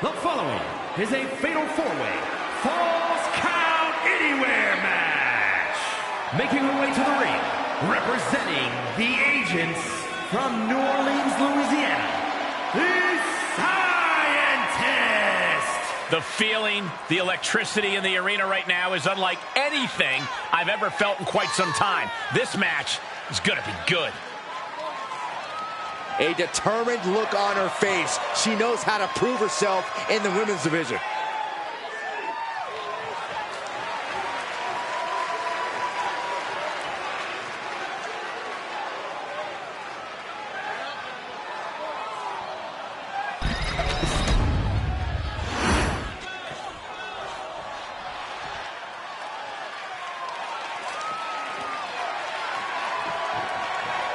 The following is a fatal four-way Falls Count Anywhere match. Making her way to the ring, representing the agents from New Orleans, Louisiana, the Scientist. The feeling, the electricity in the arena right now is unlike anything I've ever felt in quite some time. This match is going to be good. A determined look on her face. She knows how to prove herself in the women's division.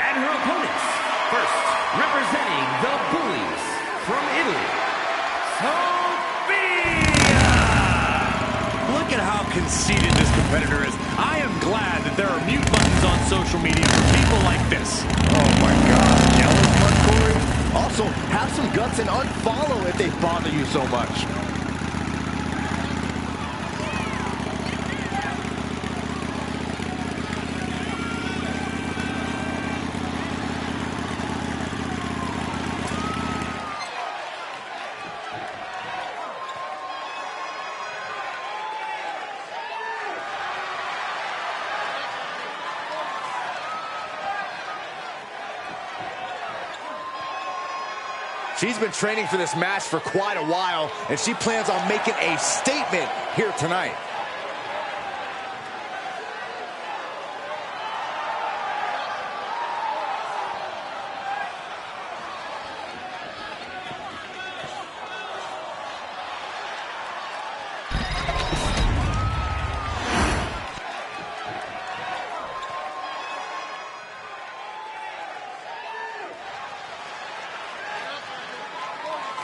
And her opponents, first, representing the Bullies from Italy, Sophia! Look at how conceited this competitor is. I am glad that there are mute buttons on social media for people like this. Oh my God, jealous much, Corey? Also, have some guts and unfollow if they bother you so much. She's been training for this match for quite a while, and she plans on making a statement here tonight.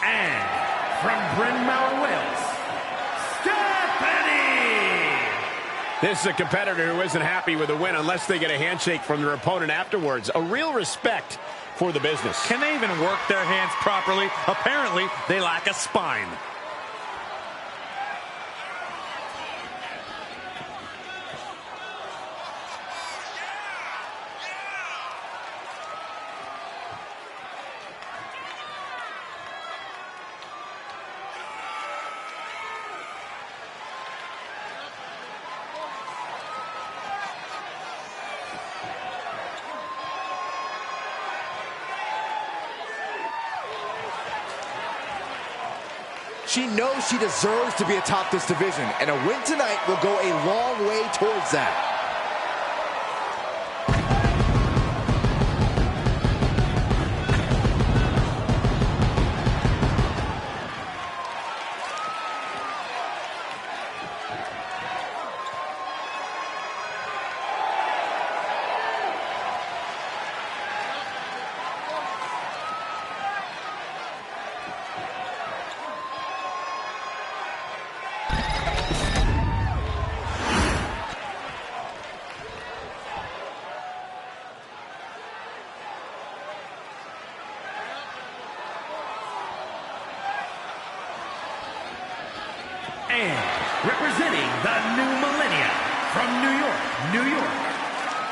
And from Bryn Mawr, Wales, Stephanie! This is a competitor who isn't happy with a win unless they get a handshake from their opponent afterwards. A real respect for the business. Can they even work their hands properly? Apparently, they lack a spine. She knows she deserves to be atop this division, and a win tonight will go a long way towards that. And representing the new millennia from New York,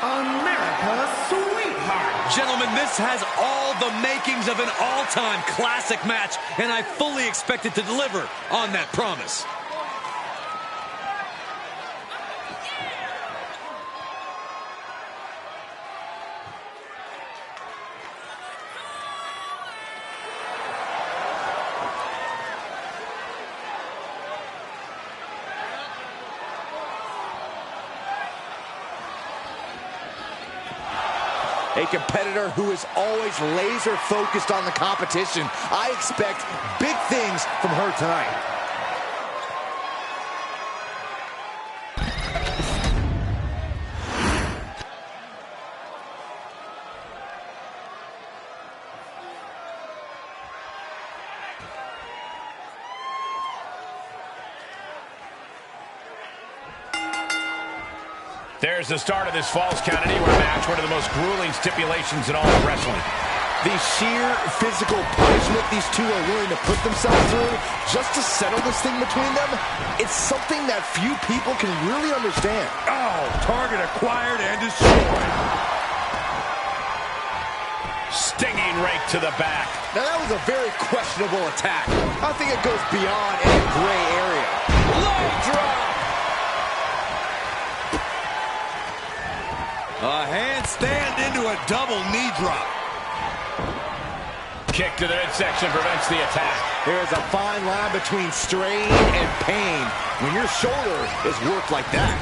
America's sweetheart. Gentlemen, this has all the makings of an all-time classic match, and I fully expect it to deliver on that promise. A competitor who is always laser focused on the competition. I expect big things from her tonight. There's the start of this Falls Count Anywhere match, one of the most grueling stipulations in all of wrestling. The sheer physical punishment these two are willing to put themselves through just to settle this thing between them, it's something that few people can really understand. Oh, target acquired and destroyed. Stinging rake to the back. Now that was a very questionable attack. I think it goes beyond any gray area. Low drop! A handstand into a double knee drop. Kick to the midsection prevents the attack. There is a fine line between strain and pain when your shoulder is worked like that.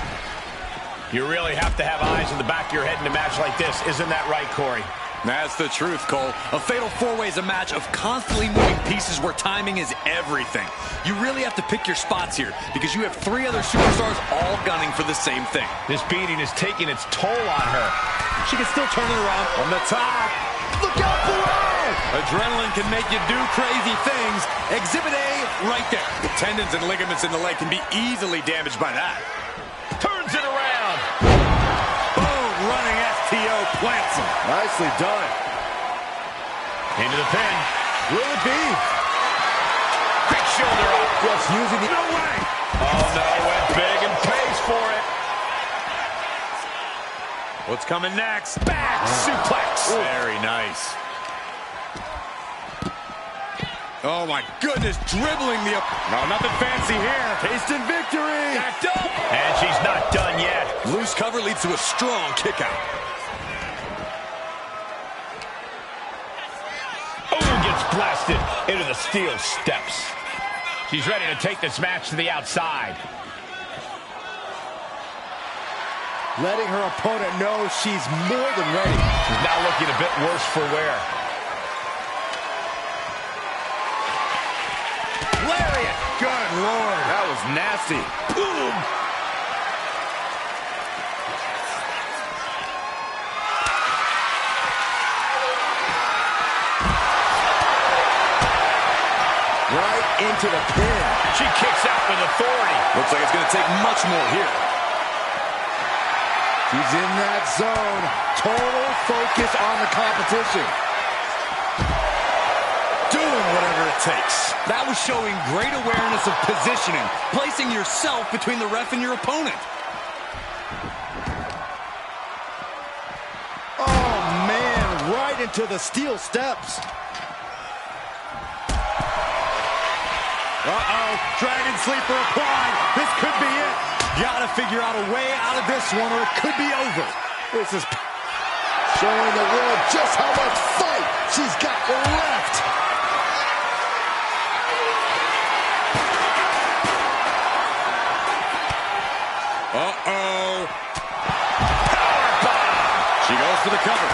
You really have to have eyes in the back of your head in a match like this. Isn't that right, Corey? That's the truth, Cole. A fatal four-way is a match of constantly moving pieces where timing is everything. You really have to pick your spots here because you have three other superstars all gunning for the same thing. This beating is taking its toll on her. She can still turn it around on the top. Look out below! Adrenaline can make you do crazy things. Exhibit A right there. The tendons and ligaments in the leg can be easily damaged by that. Turns it around. Boom, running STO plants him. Nicely done. Into the pin. Will it be? Quick shoulder up. Just using the... No way! Oh no, went big and pays for it. What's coming next? Back suplex. Very nice. Oh my goodness, dribbling the... No, nothing fancy here. Tasting victory! Backed up. And she's not done yet. Loose cover leads to a strong kick out. Oh, gets blasted into the steel steps. She's ready to take this match to the outside. Letting her opponent know she's more than ready. She's now looking a bit worse for wear. Lariat! Good Lord. That was nasty. Boom! Right into the pin. She kicks out with authority. Looks like it's going to take much more here. She's in that zone. Total focus on the competition. Doing whatever it takes. That was showing great awareness of positioning, placing yourself between the ref and your opponent. Oh, man, right into the steel steps. Uh-oh, Dragon Sleeper applied. This could be it. Gotta figure out a way out of this one or it could be over. This is showing the world just how much fight she's got left. Uh-oh. Powerbomb. She goes for the cover.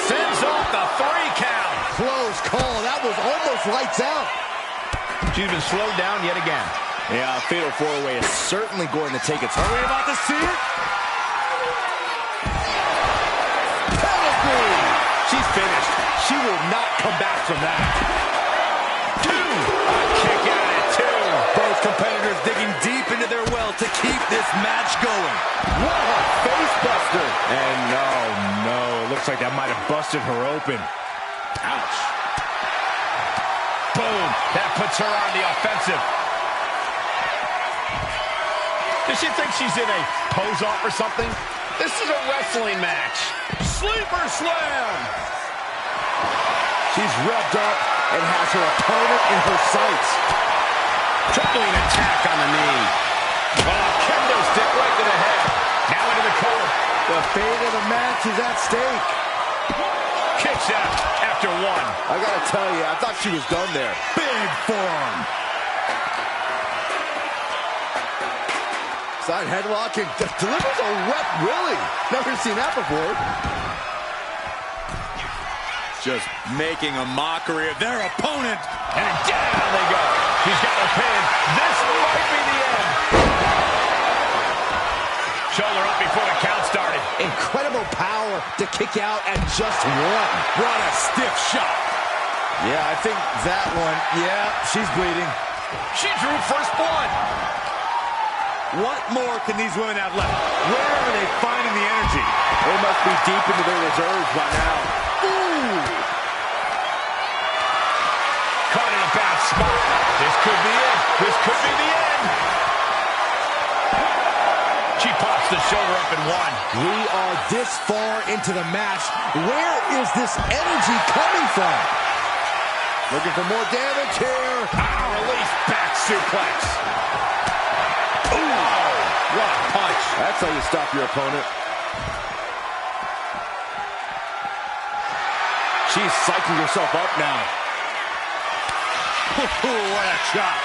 Sends off the 3 count. Close call. That was almost lights out. She's been slowed down yet again. Yeah, a fatal four-way is certainly going to take its Are we about to see it? pedigree. She's finished. She will not come back from that. 2. A kick out at 2. Both competitors digging deep into their well to keep this match going. What a face buster. And no, it looks like that might have busted her open. Ouch. Boom. That puts her on the offensive. Does she think she's in a pose-off or something? This is a wrestling match. Sleeper slam. She's revved up and has her opponent in her sights. Tripling attack on the knee. Oh, kendo stick right to the head. Now into the cover. The fate of the match is at stake. Kicks out after 1. I gotta tell you, I thought she was done there. Big forearm. Side headlock and delivers a rep, really. Never seen that before. Just making a mockery of their opponent. And down they go. She's got the pin. This might be the end. Shoulder up before the count started. Incredible power to kick out at just 1. What a stiff shot. Yeah, I think that one, yeah, she's bleeding. She drew first blood. What more can these women have left? Where are they finding the energy? It They must be deep into their reserves by now. Ooh! Caught in a bad spot. This could be it. This could be the end. She pops the shoulder up and one. We are this far into the match. Where is this energy coming from? Looking for more damage here. Release back suplex. Ooh, what a punch. That's how you stop your opponent. She's psyching herself up now. What a shot.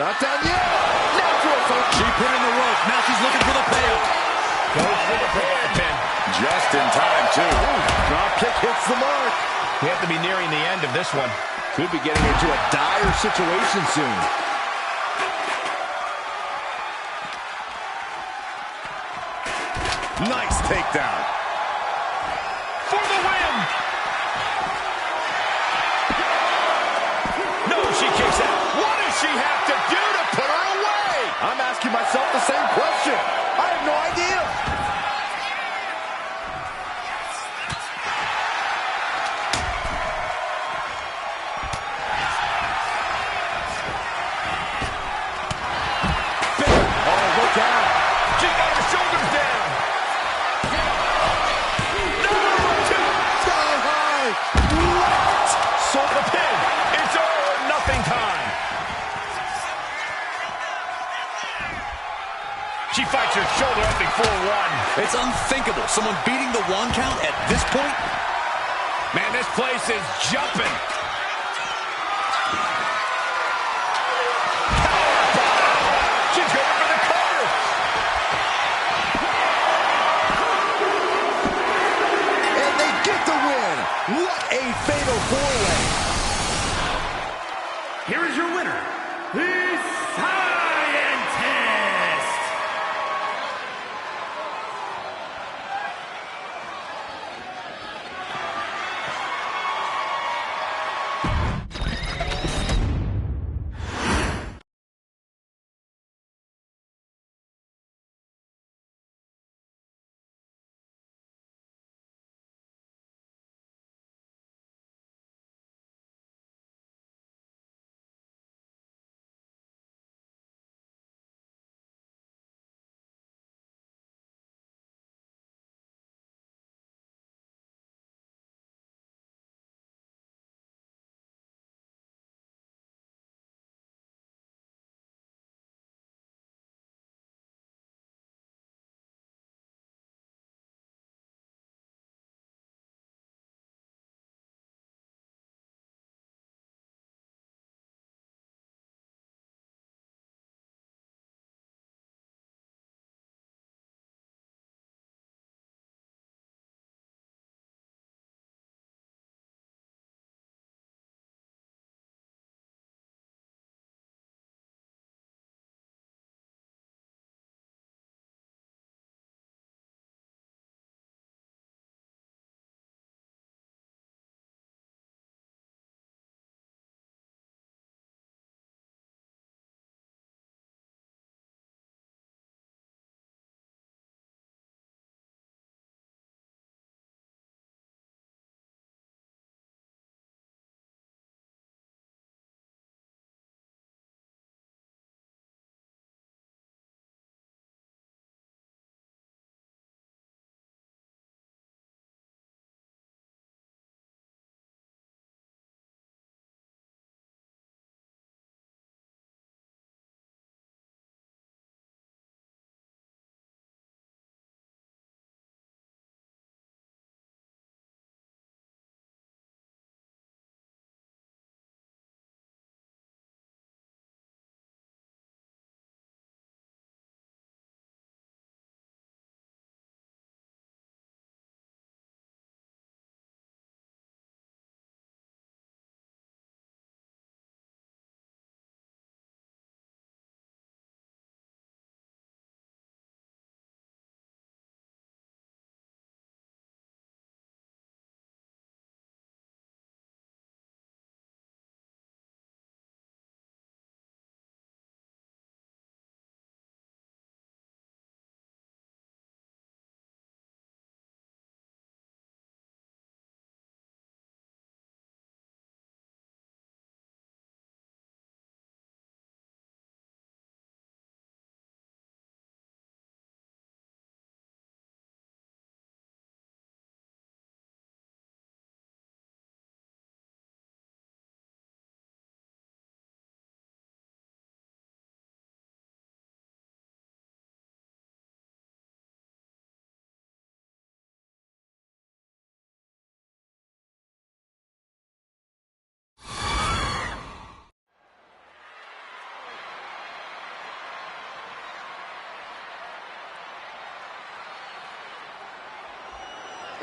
Not done yet. Natural. She put in the rope. Now she's looking for the payoff. Goes for the pin. Just in time, too. Drop kick hits the mark. We have to be nearing the end of this one. Could be getting into a dire situation soon. Nice takedown. For the win. No, she kicks out. What does she have to do to put her away? I'm asking myself the same question. I have no idea. Oh, look out. She got her shoulders down. Number two. Sky high. What? So the pin. It's all or nothing time. She fights her shoulder up before one. It's unthinkable. Someone beating the 1 count at this point. Man, this place is jumping. She's going for the cover. And they get the win. What a fatal four-way. Here is your winner, the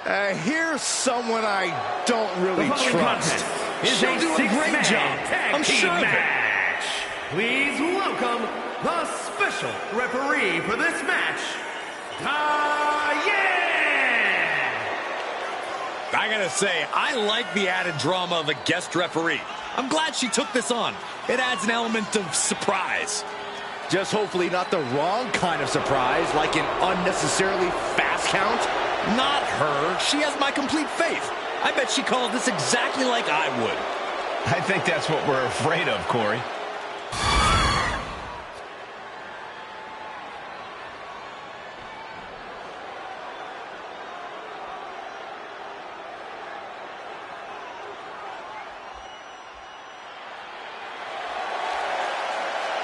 Here's someone I don't really trust. She'll do a great job. I'm sure of it. Match. Please welcome the special referee for this match, Diane. I gotta say, I like the added drama of a guest referee. I'm glad she took this on. It adds an element of surprise. Just hopefully not the wrong kind of surprise, like an unnecessarily fast count. Not her. She has my complete faith. I bet she called this exactly like I would. I think that's what we're afraid of, Corey.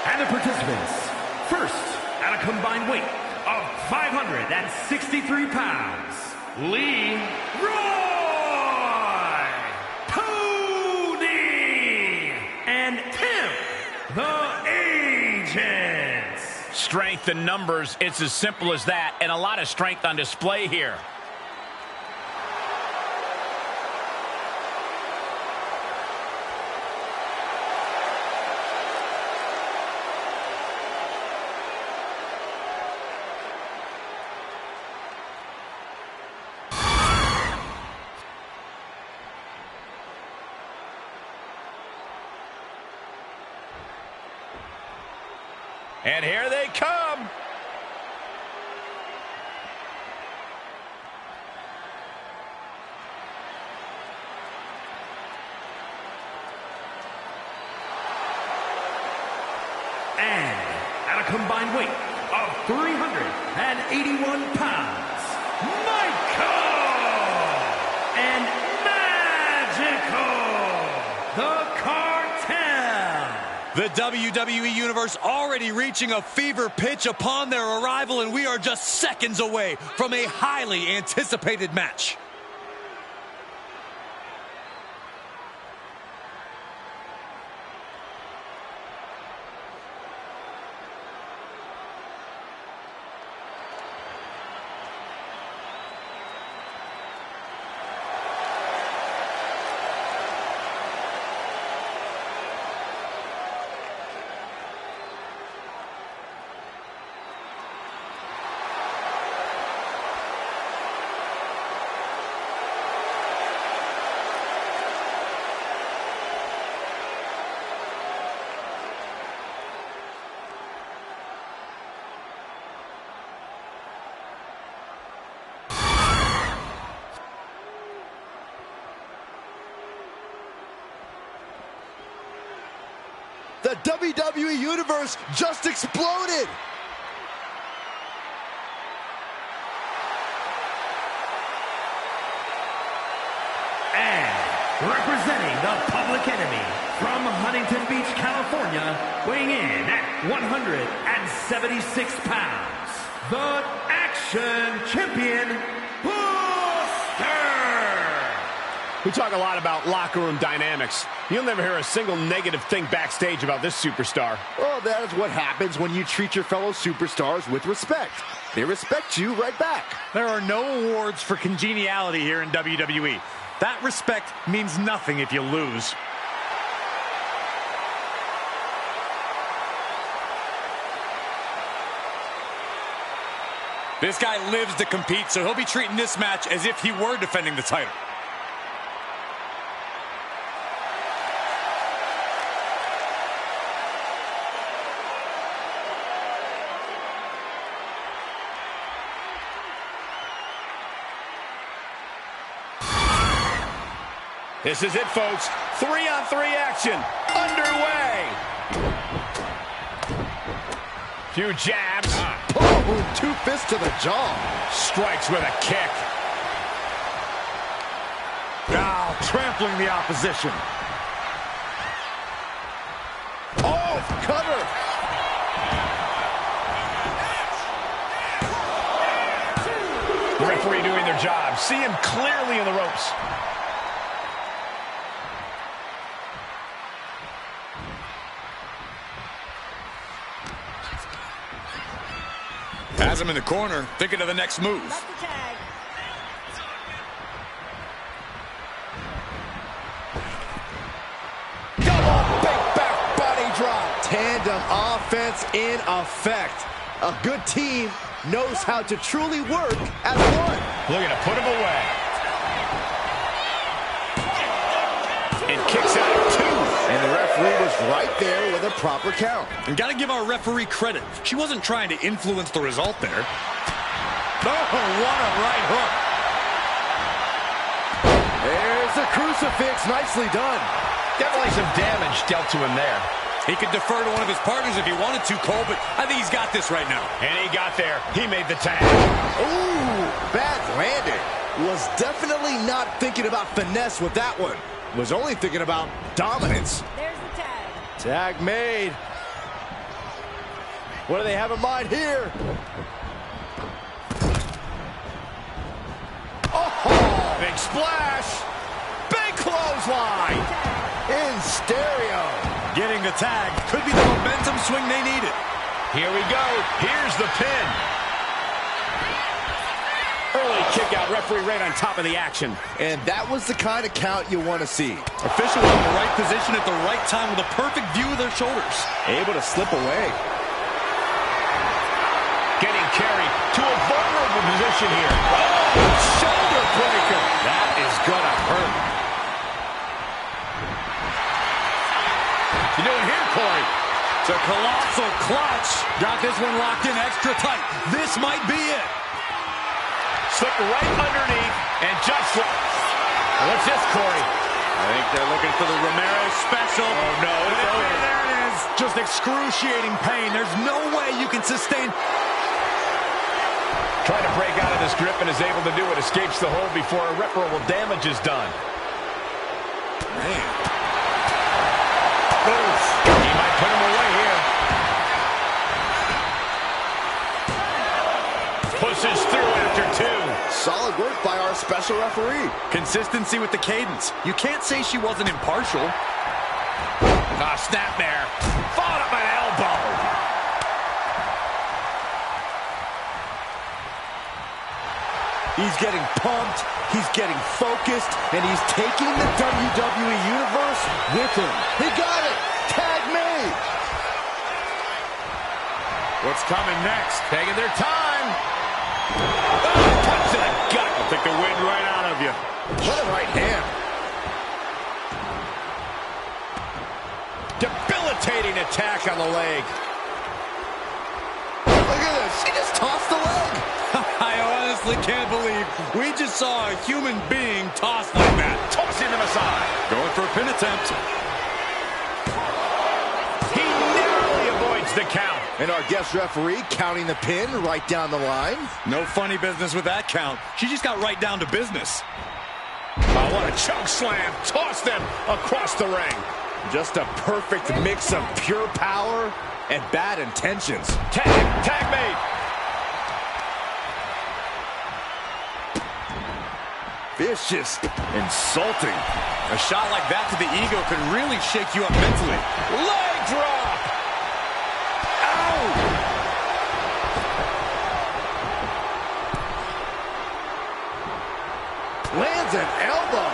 And the participants, first, at a combined weight of 563 pounds, Lee Roy, Tony, and Tim, the Agents. Strength in numbers, it's as simple as that, and a lot of strength on display here. And here they come. And at a combined weight of 381 pounds, Michael and Magical, the Cartel. The WWE Universe already reaching a fever pitch upon their arrival, and we are just seconds away from a highly anticipated match. The WWE Universe just exploded! And representing the Public Enemy from Huntington Beach, California, weighing in at 176 pounds, the Action Champion, Buster! We talk a lot about locker room dynamics. You'll never hear a single negative thing backstage about this superstar. Well, that is what happens when you treat your fellow superstars with respect. They respect you right back. There are no awards for congeniality here in WWE. That respect means nothing if you lose. This guy lives to compete, so he'll be treating this match as if he were defending the title. This is it, folks. 3-on-3 action underway. Few jabs. Oh, 2 fists to the jaw. Strikes with a kick. Now trampling the opposition. Oh, cover. The referee doing their job. See him clearly in the ropes. Has him in the corner, thinking of the next move. is in effect. A good team knows how to truly work as one. Looking to put him away. And kicks out at 2. And the referee was right there with a proper count. And gotta give our referee credit. She wasn't trying to influence the result there. Oh, what a right hook. There's the crucifix. Nicely done. Definitely some damage dealt to him there. He could defer to one of his partners if he wanted to, Cole, but I think he's got this right now. And he got there. He made the tag. Ooh, bad landing. Was definitely not thinking about finesse with that one. Was only thinking about dominance. There's the tag. Tag made. What do they have in mind here? Oh, Big splash. Big clothesline. in stereo. Getting the tag could be the momentum swing they needed. Here we go. Here's the pin. Early kick out, referee right on top of the action. And that was the kind of count you want to see. Official in the right position at the right time with a perfect view of their shoulders. Able to slip away. Getting carried to a vulnerable position here. Oh, shoulder breaker. That is gonna hurt. What's he doing here, Corey? It's a colossal clutch. Got this one locked in extra tight. This might be it. Slipped right underneath, and just... What's this, Corey? I think they're looking for the Romero special. Oh, no, it's over. There it is. Just excruciating pain. There's no way you can sustain... Trying to break out of this grip and is able to do it. Escapes the hold before irreparable damage is done. Man. Oof. He might put him away here. Pushes through after 2. Solid work by our special referee. Consistency with the cadence. You can't say she wasn't impartial. Snapmare. Followed up by an elbow. He's getting pumped, he's getting focused, and he's taking the WWE Universe with him. He got it! Tag made! What's coming next? Taking their time. Oh, punch to the gut. I'll take the wind right out of you. What a right hand. Debilitating attack on the leg. Look at this, he just tossed the leg. I honestly can't believe we just saw a human being tossed like that. Tossing them aside. Going for a pin attempt. He narrowly avoids the count. And our guest referee counting the pin right down the line. No funny business with that count. She just got right down to business. Oh, what a choke slam. Toss them across the ring. Just a perfect mix of pure power and bad intentions. Tag made. Vicious, insulting. A shot like that to the ego could really shake you up mentally. Leg drop. Ow. Lands an elbow.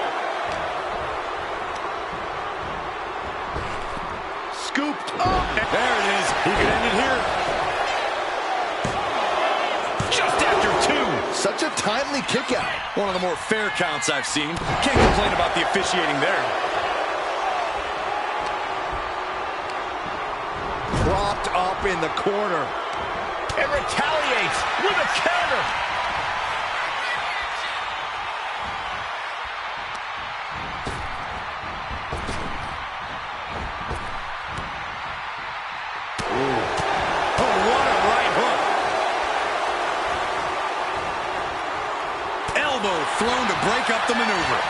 Scooped up. There it is. He could end it here. Just after 2. Such a timely kick out. One of the more fair counts I've seen. Can't complain about the officiating there. Propped up in the corner. And retaliates with a counter. Thrown to break up the maneuver.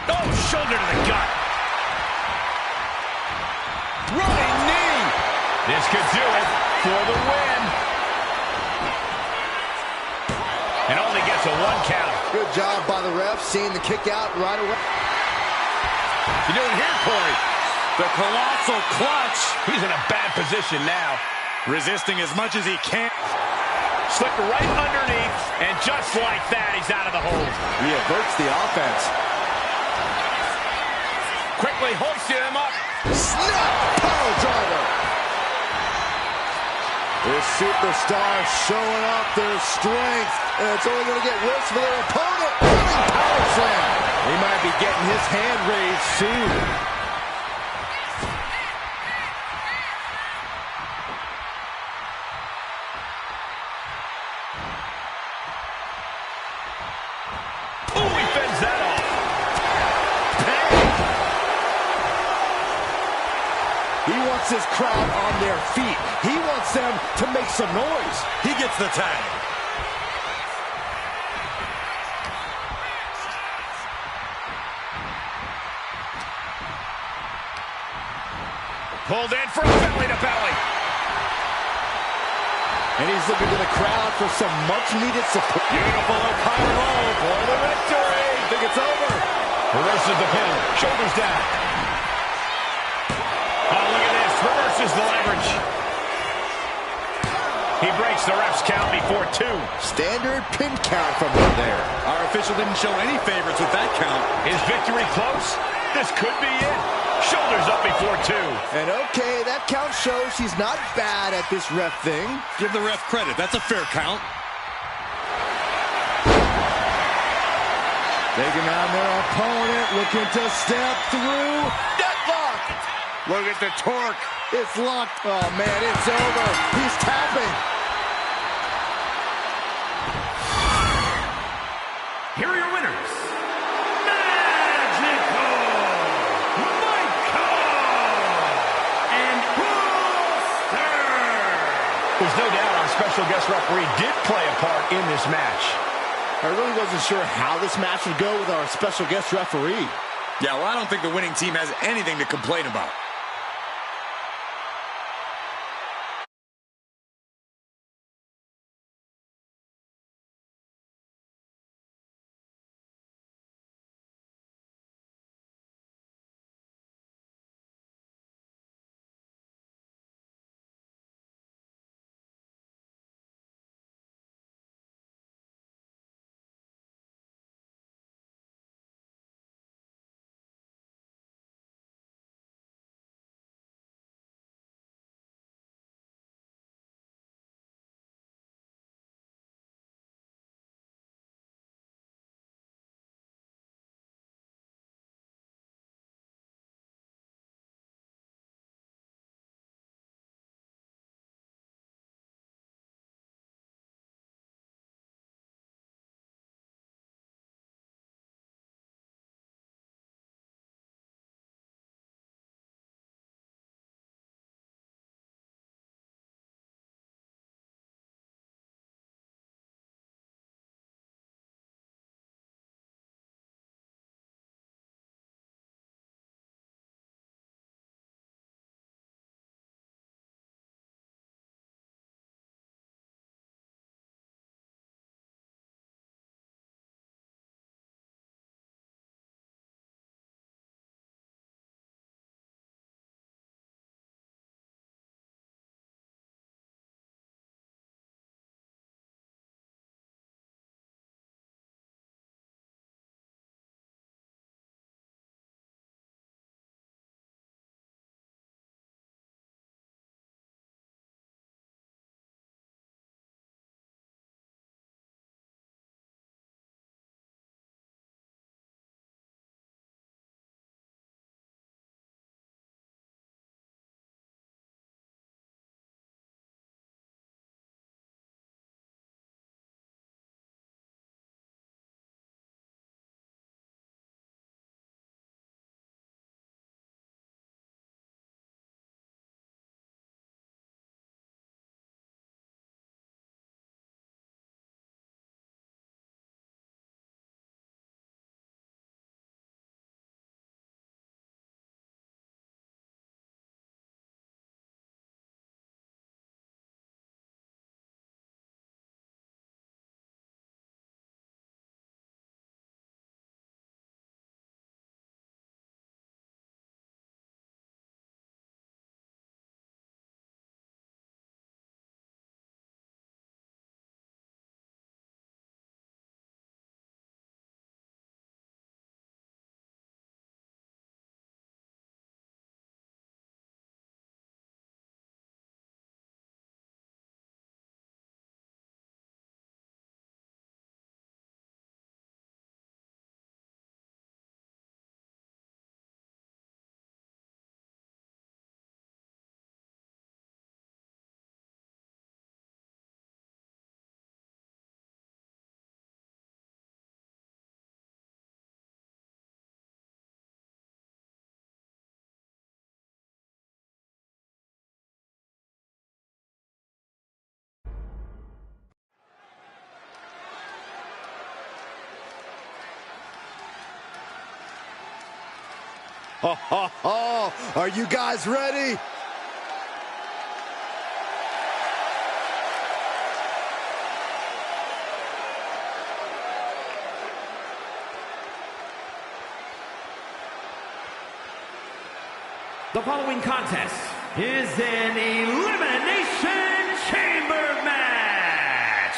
Oh, shoulder to the gut. Running knee. This could do it for the win. And only gets a 1 count. Good job by the ref, seeing the kick out right away. What's he doing here, Corey? The colossal clutch. He's in a bad position now. Resisting as much as he can. Slipped right underneath, and just like that, he's out of the hold. He averts the offense. quickly hoisting him up. Snap power driver. This superstar showing off their strength, and it's only going to get worse for their opponent. Running power slam. He might be getting his hand raised soon. He wants his crowd on their feet. He wants them to make some noise. He gets the tag. Pulled in for belly to belly. And he's looking to the crowd for some much-needed support. Beautiful O'Connor roll for the victory. Think it's over. Reverses the pin. Shoulders down. Oh, look at this. Reverses the leverage. He breaks the ref's count before 2. Standard pin count from him there. Our official didn't show any favorites with that count. Is victory close? This could be it. Shoulders up before 2. And okay, that count shows he's not bad at this ref thing. Give the ref credit. That's a fair count. Taking on their opponent, looking to step through. Deadlock! Look at the torque. It's locked. Oh, man, it's over. He's tapping. Here are your winners. Magical Michael and Buster. There's no doubt our special guest referee did play a part in this match. I really wasn't sure how this match would go with our special guest referee. Yeah, well, I don't think the winning team has anything to complain about. Are you guys ready? The following contest is an Elimination Chamber match.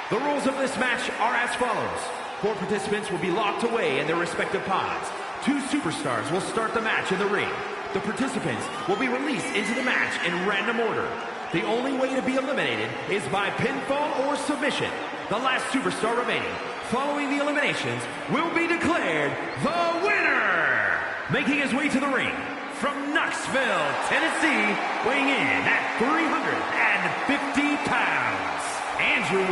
The rules of this match are as follows. 4 participants will be locked away in their respective pods. 2 superstars will start the match in the ring. The participants will be released into the match in random order. The only way to be eliminated is by pinfall or submission. The last superstar remaining following the eliminations will be declared the winner. Making his way to the ring from Knoxville, Tennessee, weighing in at 350 pounds, Andrew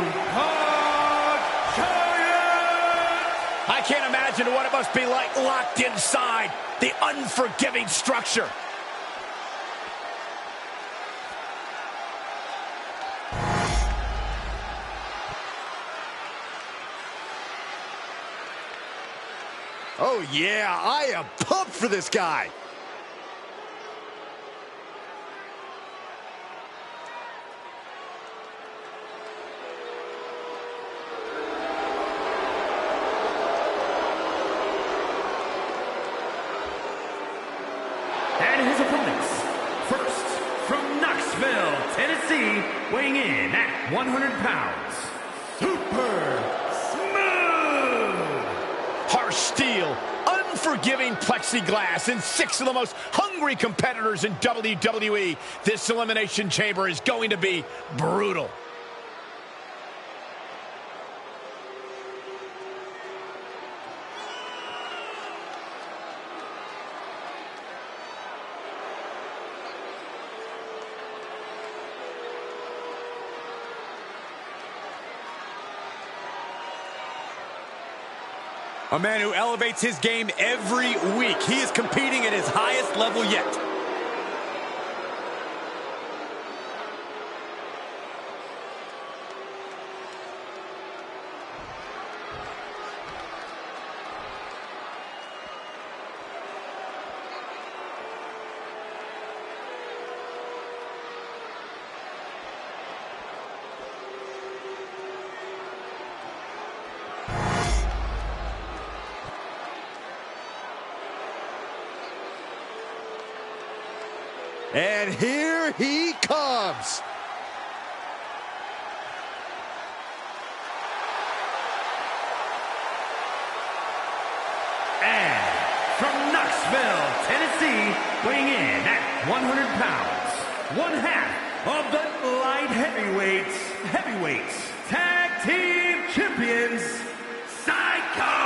I can't imagine what it must be like locked inside the unforgiving structure. Oh yeah, I am pumped for this guy. And his opponents, first from Knoxville, Tennessee, weighing in at 100 pounds, Super Smooth. Harsh steel, unforgiving plexiglass, and 6 of the most hungry competitors in WWE. This Elimination Chamber is going to be brutal. A man who elevates his game every week. He is competing at his highest level yet. And here he comes. And from Knoxville, Tennessee, weighing in at 100 pounds, 1/2 of the light heavyweights, tag team champions, Psycho.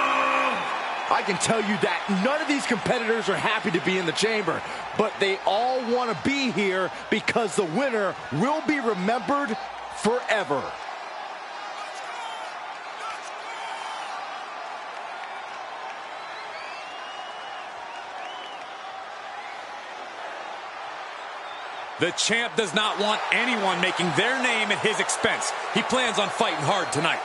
I can tell you that none of these competitors are happy to be in the chamber, but they all want to be here because the winner will be remembered forever. The champ does not want anyone making their name at his expense. He plans on fighting hard tonight.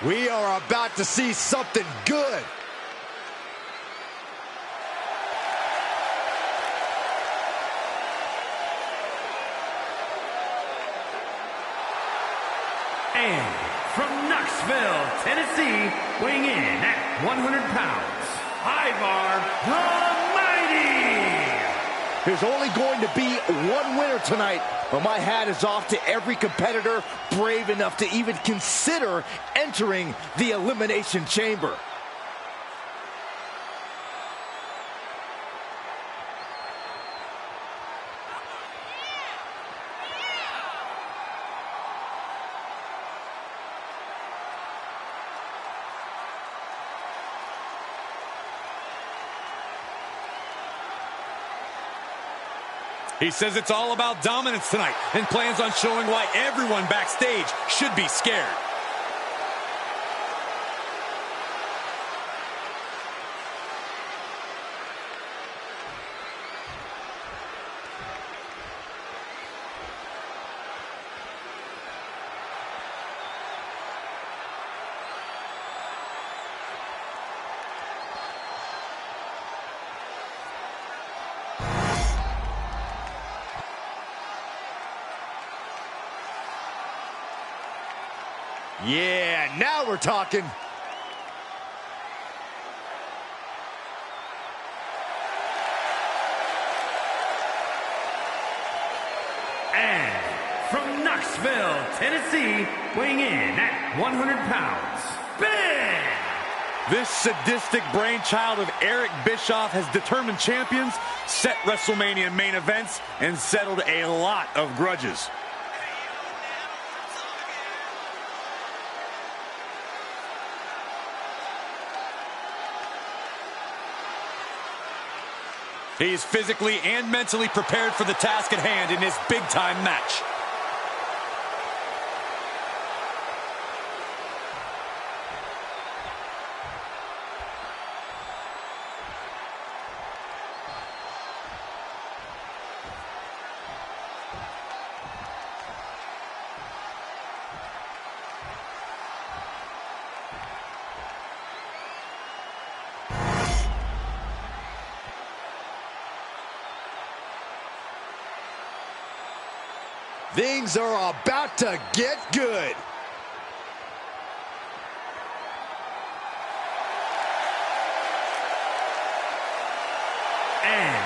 We are about to see something good. And from Knoxville, Tennessee, weighing in at 100 pounds, Ivar the Mighty. There's only going to be one winner tonight, but my hat is off to every competitor brave enough to even consider entering the Elimination Chamber. He says it's all about dominance tonight and plans on showing why everyone backstage should be scared. Yeah, now we're talking. And from Knoxville, Tennessee, weighing in at 100 pounds, Ben! This sadistic brainchild of Eric Bischoff has determined champions, set WrestleMania main events, and settled a lot of grudges. He's physically and mentally prepared for the task at hand in this big-time match. Things are about to get good. And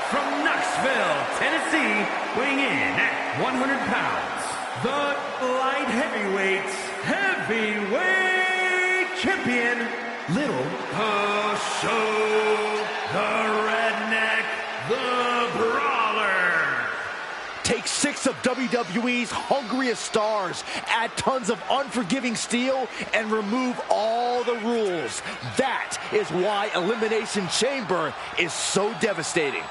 from Knoxville, Tennessee, weighing in at 100 pounds, the light heavyweight champion, Little Show, the Redneck, the Brawler. Take 6 of WWE's hungriest stars, add tons of unforgiving steel, and remove all the rules. That is why Elimination Chamber is so devastating.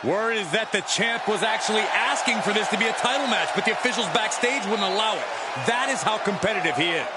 Word is that the champ was actually asking for this to be a title match, but the officials backstage wouldn't allow it. That is how competitive he is.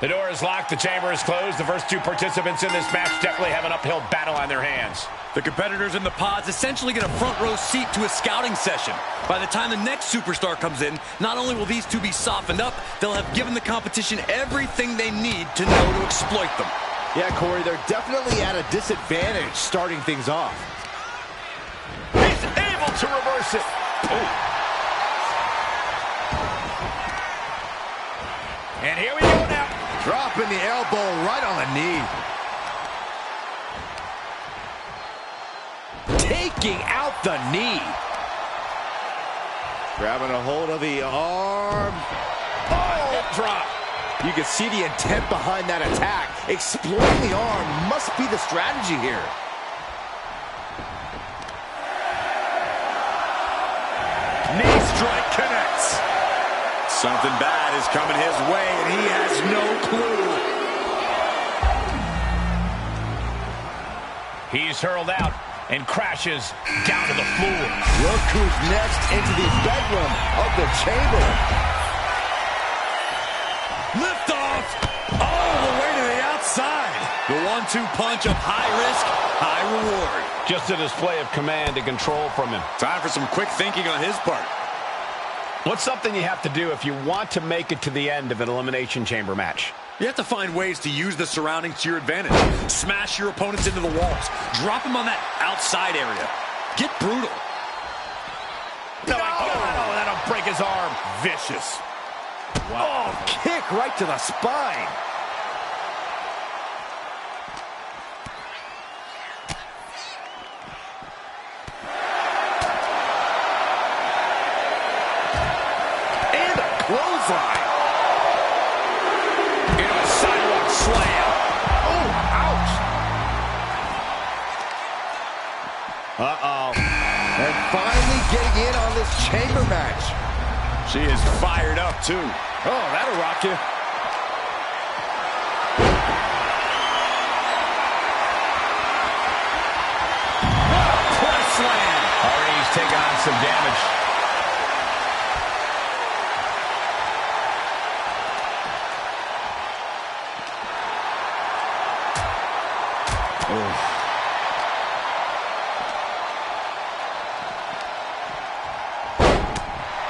The door is locked, the chamber is closed. The first 2 participants in this match definitely have an uphill battle on their hands. The competitors in the pods essentially get a front row seat to a scouting session. By the time the next superstar comes in, not only will these 2 be softened up, they'll have given the competition everything they need to know to exploit them. Yeah, Corey, they're definitely at a disadvantage starting things off. He's able to reverse it. Oh. And here we go now. Dropping the elbow right on the knee. Taking out the knee. Grabbing a hold of the arm. Oh, hip drop. You can see the intent behind that attack. Exploiting the arm must be the strategy here. Knee strike connects. Something bad is coming his way, and he has no clue. He's hurled out and crashes down to the floor. Look who's next into the bedroom of the chamber. Lift off all the way to the outside. The 1-2 punch of high risk, high reward. Just a display of command and control from him. Time for some quick thinking on his part. What's something you have to do if you want to make it to the end of an Elimination Chamber match? You have to find ways to use the surroundings to your advantage. Smash your opponents into the walls. Drop them on that outside area. Get brutal. No, oh, that'll break his arm. Vicious. Wow. Oh, kick right to the spine. And a clothesline. Into a sidewalk slam. Oh, Uh-oh. And finally getting in on this chamber match. She is fired up, too. Oh, that'll rock you. Press slam. Already he's taking on some damage.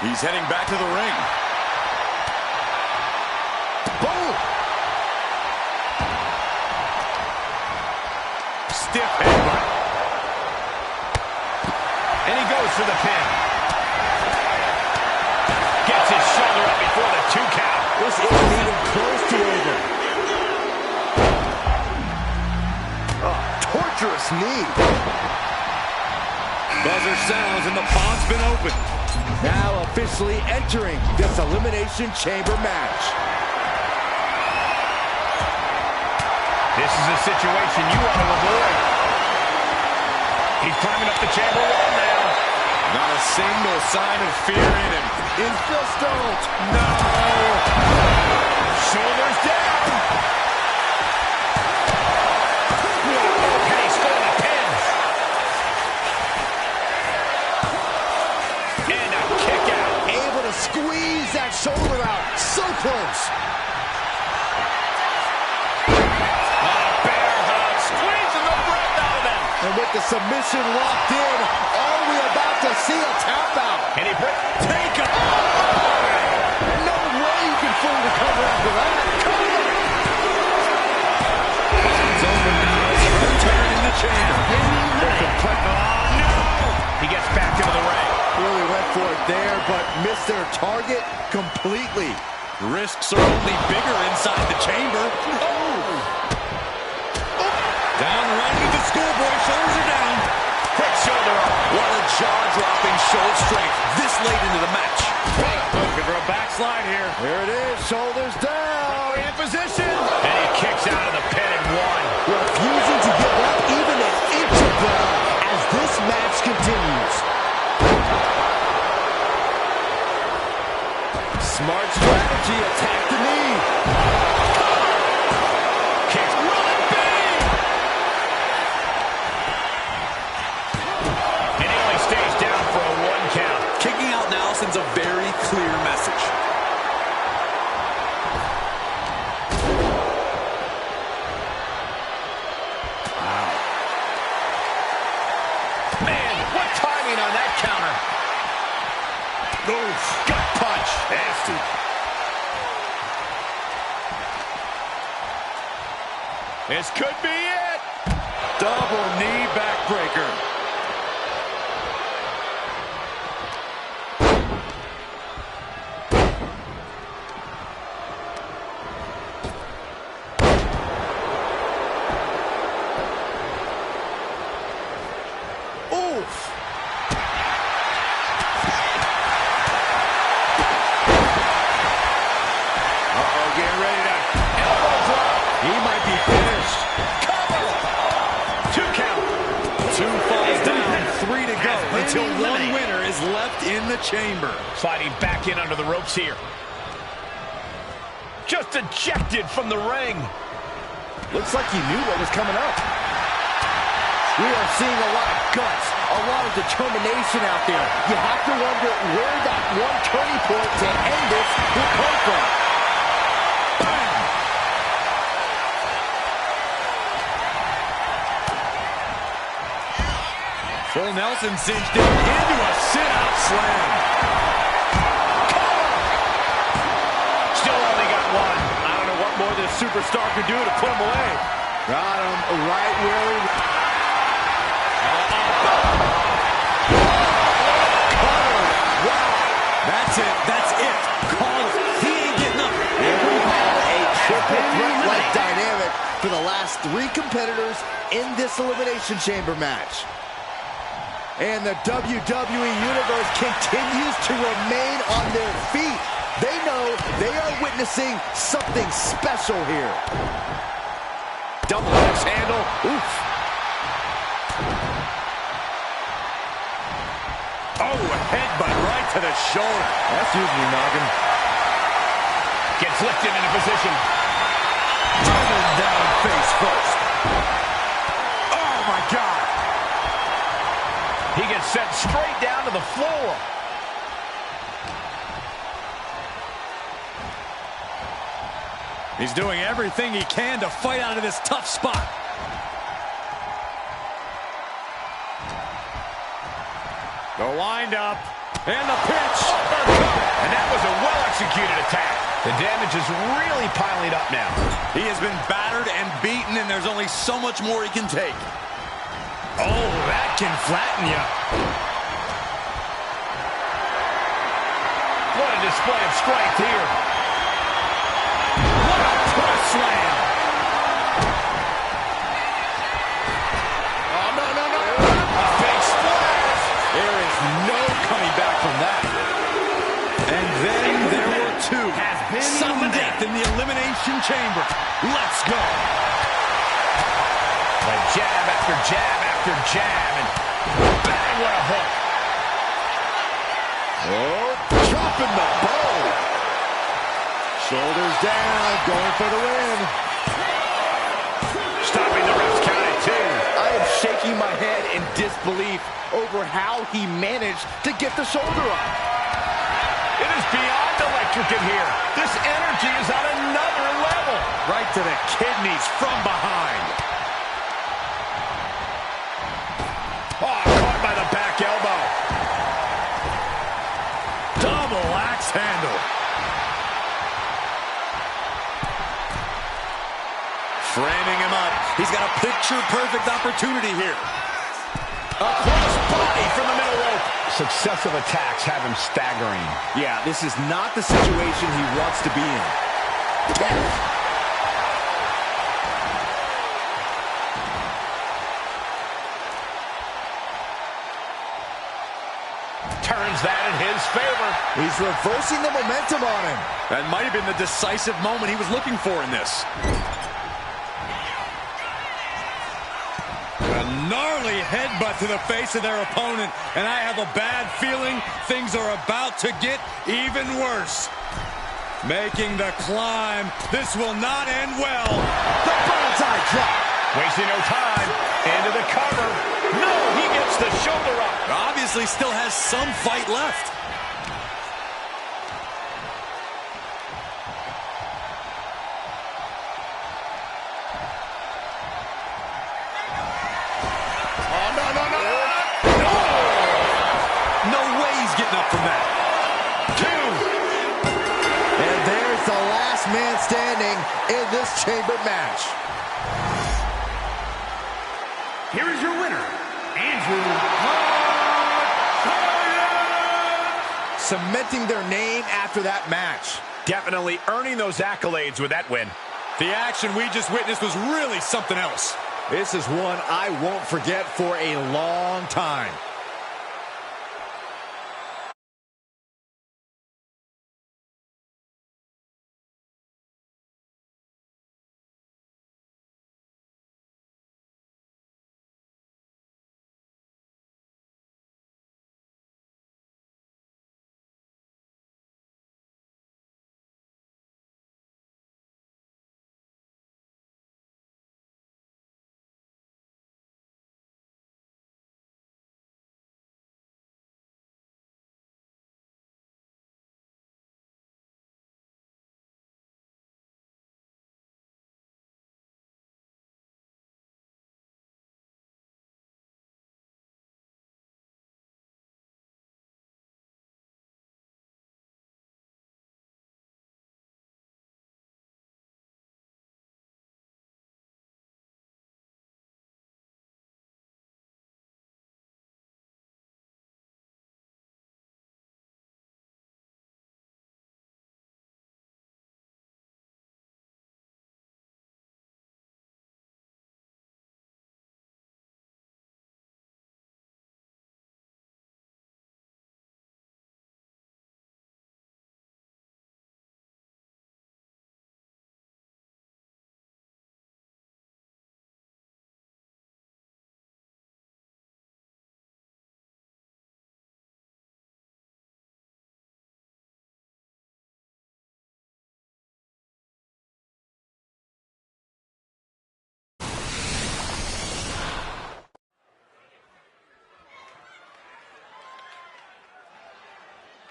He's heading back to the ring. Boom! Stiff headbutt. And he goes for the pin. Gets his shoulder up before the 2 count. This isn't even close to over. Oh, torturous knee. Buzzer sounds and the pond's been opened. Now officially entering this Elimination Chamber match. This is a situation you want to avoid. He's climbing up the chamber wall now. Not a single sign of fear in him. Just don't. No! Shoulders down! And he's going to pins. And a kick out. Able to squeeze that shoulder out. So close. Bear hug, squeezing the breath out of them. And with the submission locked in, are we about to see a tap out? And he take him. No way you can fully recover after that. It's over now. It's her turn in the chamber. Oh, no! He gets back into the ring. Really went for it there, but missed their target completely. Risks are only bigger inside the chamber. Down right into the schoolboy. Shoulders are down. Quick shoulder up. What a jaw-dropping show of strength this late into the match. Looking for a backslide here. Here it is, shoulders down. In position. And he kicks out of the pin and 1. Refusing to give up even an inch of ground as this match continues. Smart strategy, attack the knee. Kicks. Will it be? And he only stays down for a 1 count. Kicking out now sends a very clear message. Man, what timing on that counter. Oof. Gut punch. Nasty. This could be it. Double knee backbreaker. Oof. Getting ready to elbow drop. He might be finished. Cover. 2 count. 2 falls down, 3 to go until one eliminated. winner is left in the chamber. Fighting back in under the ropes here. Just ejected from the ring. Looks like he knew what was coming up. We are seeing a lot of guts, a lot of determination out there. You have to wonder where that one turning point to end this will come from. Full Nelson cinched in into a sit-out slam. Still only got 1. I don't know what more this superstar could do to put him away. Got him right where he... That's it. That's it. Call it. He ain't getting up. And we have a triple threat-like dynamic for the last 3 competitors in this Elimination Chamber match. And the WWE Universe continues to remain on their feet. They know they are witnessing something special here. Double axe handle. Oof. Oh, headbutt right to the shoulder. That's using your noggin. Gets lifted into position. Driven down face first. Oh, my God. He gets sent straight down to the floor. He's doing everything he can to fight out of this tough spot. The wind-up, and the pitch. And that was a well-executed attack. The damage is really piling up now. He has been battered and beaten, and there's only so much more he can take. Oh, that can flatten you. What a display of strength here. What a cross slam. Oh, no, no, no. A big splash. There is no coming back from that. And then there were two. Sudden death in the Elimination Chamber. Let's go. And jab after jab after jab. And bang, what a hook. Oh, dropping the bow. Shoulders down, going for the win. Stopping the ref's count at 2. I am shaking my head in disbelief over how he managed to get the shoulder up. It is beyond electric in here. This energy is on another level. Right to the kidneys from behind. Oh, caught by the back elbow. Double axe handle. Framing him up. He's got a picture-perfect opportunity here. Across body from the middle rope. Successive attacks have him staggering. Yeah, this is not the situation he wants to be in. Turns that in his favor. He's reversing the momentum on him. That might have been the decisive moment he was looking for in this. A gnarly headbutt to the face of their opponent, and I have a bad feeling things are about to get even worse. Making the climb. This will not end well. The bullseye drop. Wasting no time. Into the cover. No, he gets the shoulder up. Obviously still has some fight left. Oh, no, no, no. No way he's getting up from that. 2. And there's the last man standing in this chamber match. Here is your winner, Andrew. Cementing their name after that match. Definitely earning those accolades with that win. The action we just witnessed was really something else. This is one I won't forget for a long time.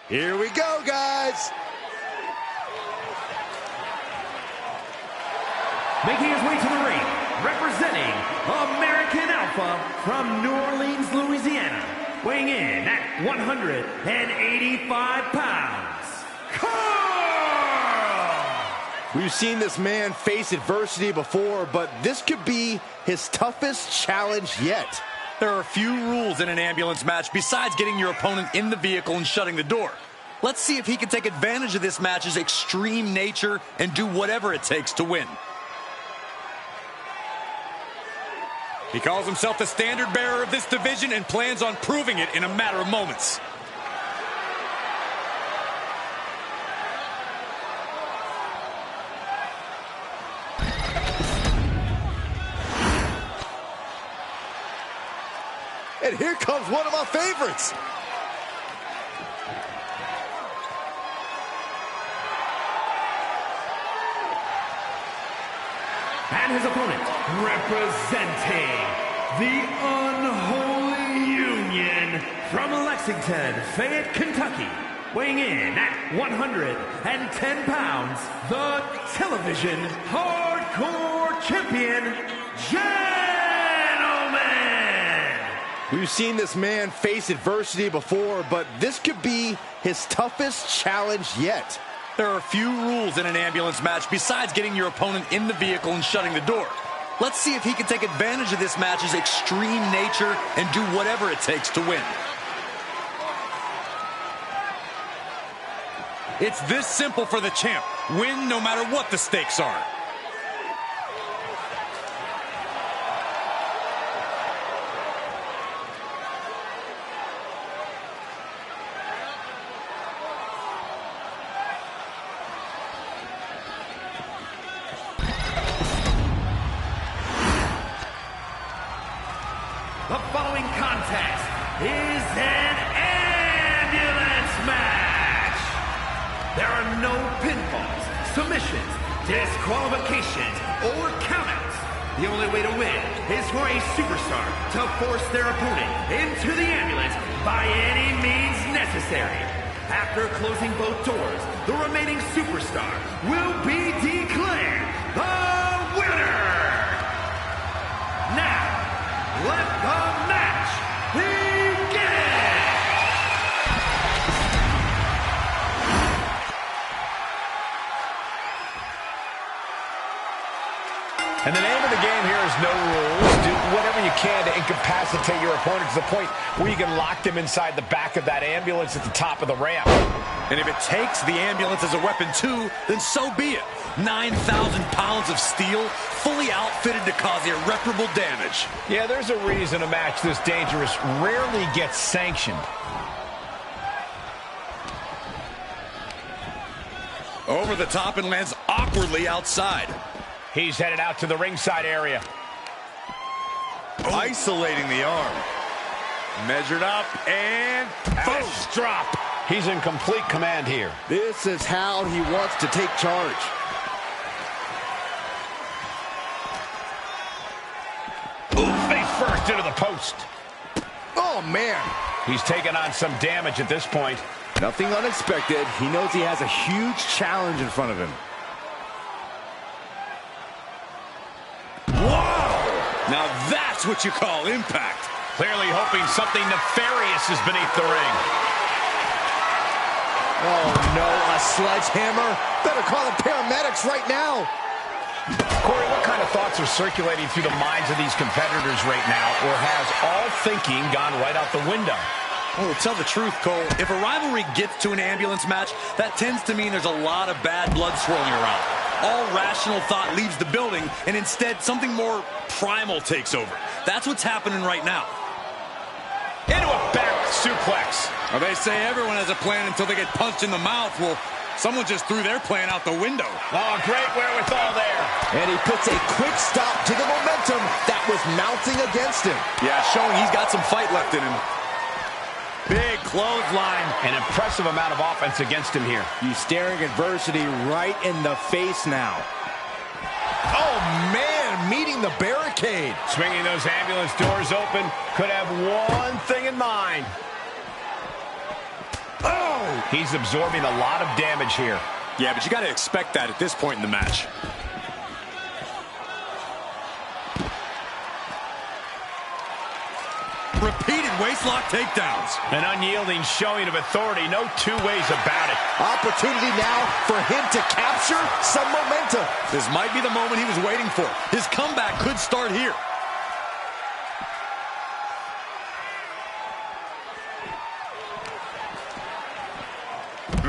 Here we go, guys. Making his way to the ring, representing American Alpha from New Orleans, Louisiana, weighing in at 185 pounds, Carl! We've seen this man face adversity before, but this could be his toughest challenge yet. There are a few rules in an ambulance match besides getting your opponent in the vehicle and shutting the door. Let's see if he can take advantage of this match's extreme nature and do whatever it takes to win. He calls himself the standard bearer of this division and plans on proving it in a matter of moments. And here comes one of my favorites. And his opponent, representing the Unholy Union from Lexington, Fayette, Kentucky, weighing in at 110 pounds, the television hardcore champion, Gentleman! We've seen this man face adversity before, but this could be his toughest challenge yet. There are a few rules in an ambulance match besides getting your opponent in the vehicle and shutting the door. Let's see if he can take advantage of this match's extreme nature and do whatever it takes to win. It's this simple for the champ. Win no matter what the stakes are. The following contest is an ambulance match. There are no pinfalls, submissions, disqualifications, or countouts. The only way to win is for a superstar to force their opponent into the ambulance by any means necessary. After closing both doors, the remaining superstar will be declared the winner. Now, let the match begin! And the name of the game here is no rules. Do whatever you can to incapacitate your opponent to the point where you can lock them inside the back of that ambulance at the top of the ramp. And if it takes the ambulance as a weapon too, then so be it. 9,000 pounds of steel, fully outfitted to cause irreparable damage. Yeah, there's a reason a match this dangerous rarely gets sanctioned. Over the top and lands awkwardly outside. He's headed out to the ringside area. Isolating the arm. Measured up and boom. Drop. He's in complete command here. This is how he wants to take charge. Face first into the post. Oh, man. He's taken on some damage at this point. Nothing unexpected. He knows he has a huge challenge in front of him. Whoa! Now that's what you call impact. Clearly hoping something nefarious is beneath the ring. Oh, no, a sledgehammer? Better call the paramedics right now. Corey, what kind of thoughts are circulating through the minds of these competitors right now, or has all thinking gone right out the window? Well, to tell the truth, Cole, if a rivalry gets to an ambulance match, that tends to mean there's a lot of bad blood swirling around. All rational thought leaves the building, and instead something more primal takes over. That's what's happening right now. Into a back suplex. Well, they say everyone has a plan until they get punched in the mouth. Well, someone just threw their plan out the window. Oh, great wherewithal there. And he puts a quick stop to the momentum that was mounting against him. Yeah, showing he's got some fight left in him. Big clothesline. An impressive amount of offense against him here. He's staring adversity right in the face now. Oh, man, meeting the barricade. Swinging those ambulance doors open, could have one thing in mind. Oh, He's absorbing a lot of damage here. Yeah, but you got to expect that at this point in the match. Repeated waistlock takedowns. An unyielding showing of authority. No two ways about it. Opportunity now for him to capture some momentum. This might be the moment he was waiting for. His comeback could start here.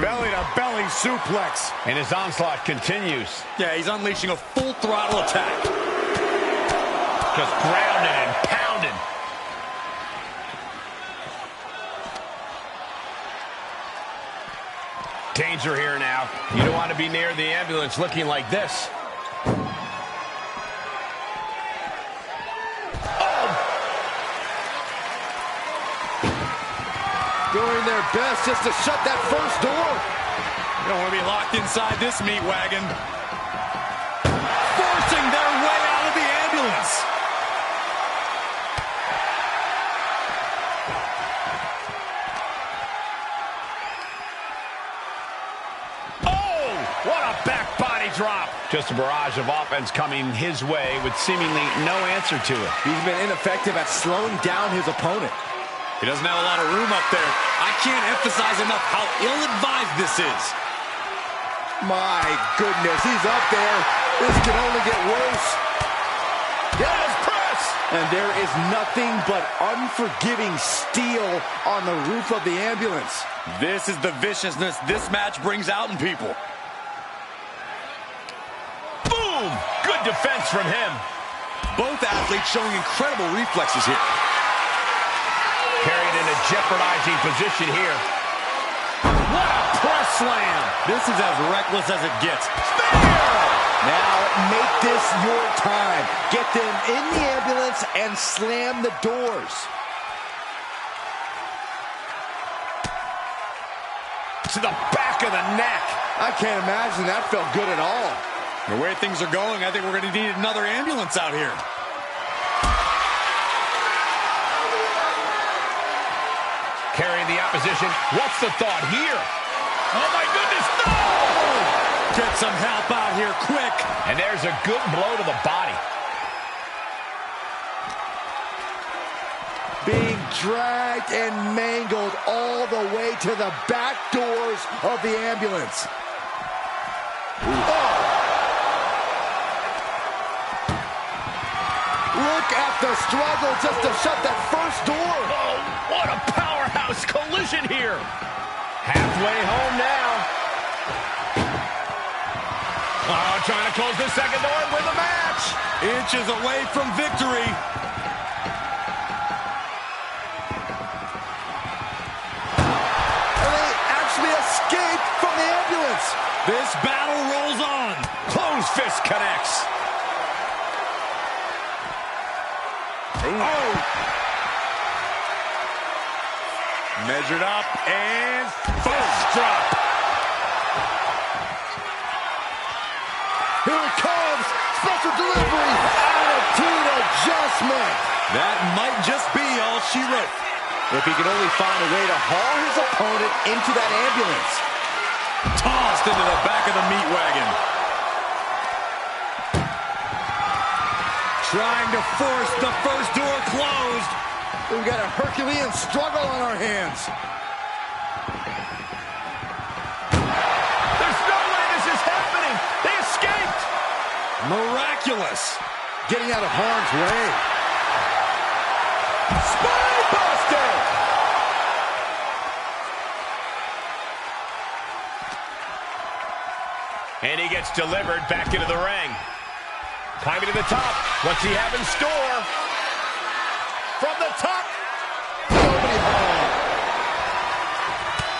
Belly-to-belly suplex. And his onslaught continues. Yeah, he's unleashing a full throttle attack. Just grounded and pounded. Danger here now. You don't want to be near the ambulance looking like this. Doing their best just to shut that first door. You don't want to be locked inside this meat wagon. Forcing their way out of the ambulance. Oh, what a back body drop. Just a barrage of offense coming his way with seemingly no answer to it. He's been ineffective at slowing down his opponent. He doesn't have a lot of room up there. I can't emphasize enough how ill-advised this is. My goodness, he's up there. This can only get worse. Yes, press! And there is nothing but unforgiving steel on the roof of the ambulance. This is the viciousness this match brings out in people. Boom! Good defense from him. Both athletes showing incredible reflexes here. Carried in a jeopardizing position here. What a press slam! This is as reckless as it gets. Now make this your time. Get them in the ambulance and slam the doors. To the back of the neck. I can't imagine that felt good at all. The way things are going, I think we're going to need another ambulance out here. Carrying the opposition. What's the thought here? Oh, my goodness, no! Get some help out here, quick. And there's a good blow to the body. Being dragged and mangled all the way to the back doors of the ambulance. Oh. Look at the struggle just to shut that first door. Oh, what a powerhouse collision here. Halfway home now. Oh, trying to close the second door and win the match. Inches away from victory. And they actually escaped from the ambulance. This battle rolls on. Closed fist connects. Oh! Measured up and Fist drop. Here it comes. Special delivery. Attitude adjustment. that might just be all she wrote. If he could only find a way to haul his opponent into that ambulance. Tossed into the back of the meat wagon. Trying to force the first door closed. We've got a Herculean struggle on our hands. There's no way this is happening. They escaped. Miraculous. Getting out of harm's way. Spinebuster! And he gets delivered back into the ring. Climbing to the top. What's he have in store? From the top. Nobody home.